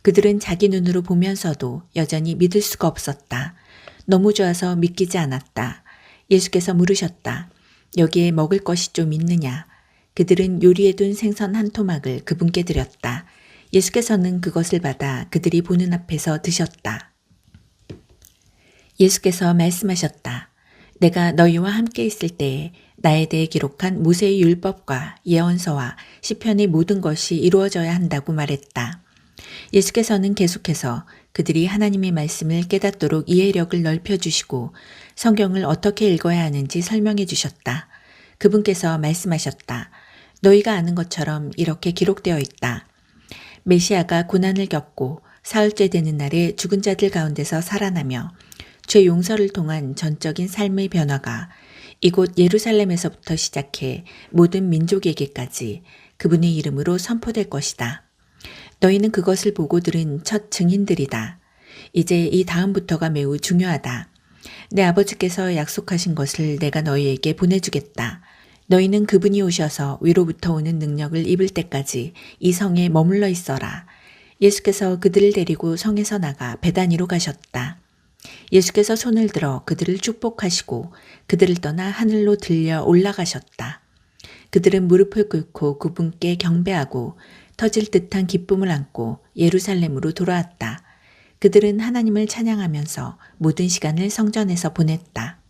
그들은 자기 눈으로 보면서도 여전히 믿을 수가 없었다. 너무 좋아서 믿기지 않았다. 예수께서 물으셨다. 여기에 먹을 것이 좀 있느냐? 그들은 요리해 둔 생선 한 토막을 그분께 드렸다. 예수께서는 그것을 받아 그들이 보는 앞에서 드셨다. 예수께서 말씀하셨다. 내가 너희와 함께 있을 때에 나에 대해 기록한 모세의 율법과 예언서와 시편의 모든 것이 이루어져야 한다고 말했다. 예수께서는 계속해서 그들이 하나님의 말씀을 깨닫도록 이해력을 넓혀주시고 성경을 어떻게 읽어야 하는지 설명해 주셨다. 그분께서 말씀하셨다. 너희가 아는 것처럼 이렇게 기록되어 있다. 메시아가 고난을 겪고 사흘째 되는 날에 죽은 자들 가운데서 살아나며 죄 용서를 통한 전적인 삶의 변화가 이곳 예루살렘에서부터 시작해 모든 민족에게까지 그분의 이름으로 선포될 것이다. 너희는 그것을 보고 들은 첫 증인들이다. 이제 이 다음부터가 매우 중요하다. 내 아버지께서 약속하신 것을 내가 너희에게 보내주겠다. 너희는 그분이 오셔서 위로부터 오는 능력을 입을 때까지 이 성에 머물러 있어라. 예수께서 그들을 데리고 성에서 나가 베다니로 가셨다. 예수께서 손을 들어 그들을 축복하시고 그들을 떠나 하늘로 들려 올라가셨다. 그들은 무릎을 꿇고 그분께 경배하고 터질 듯한 기쁨을 안고 예루살렘으로 돌아왔다. 그들은 하나님을 찬양하면서 모든 시간을 성전에서 보냈다.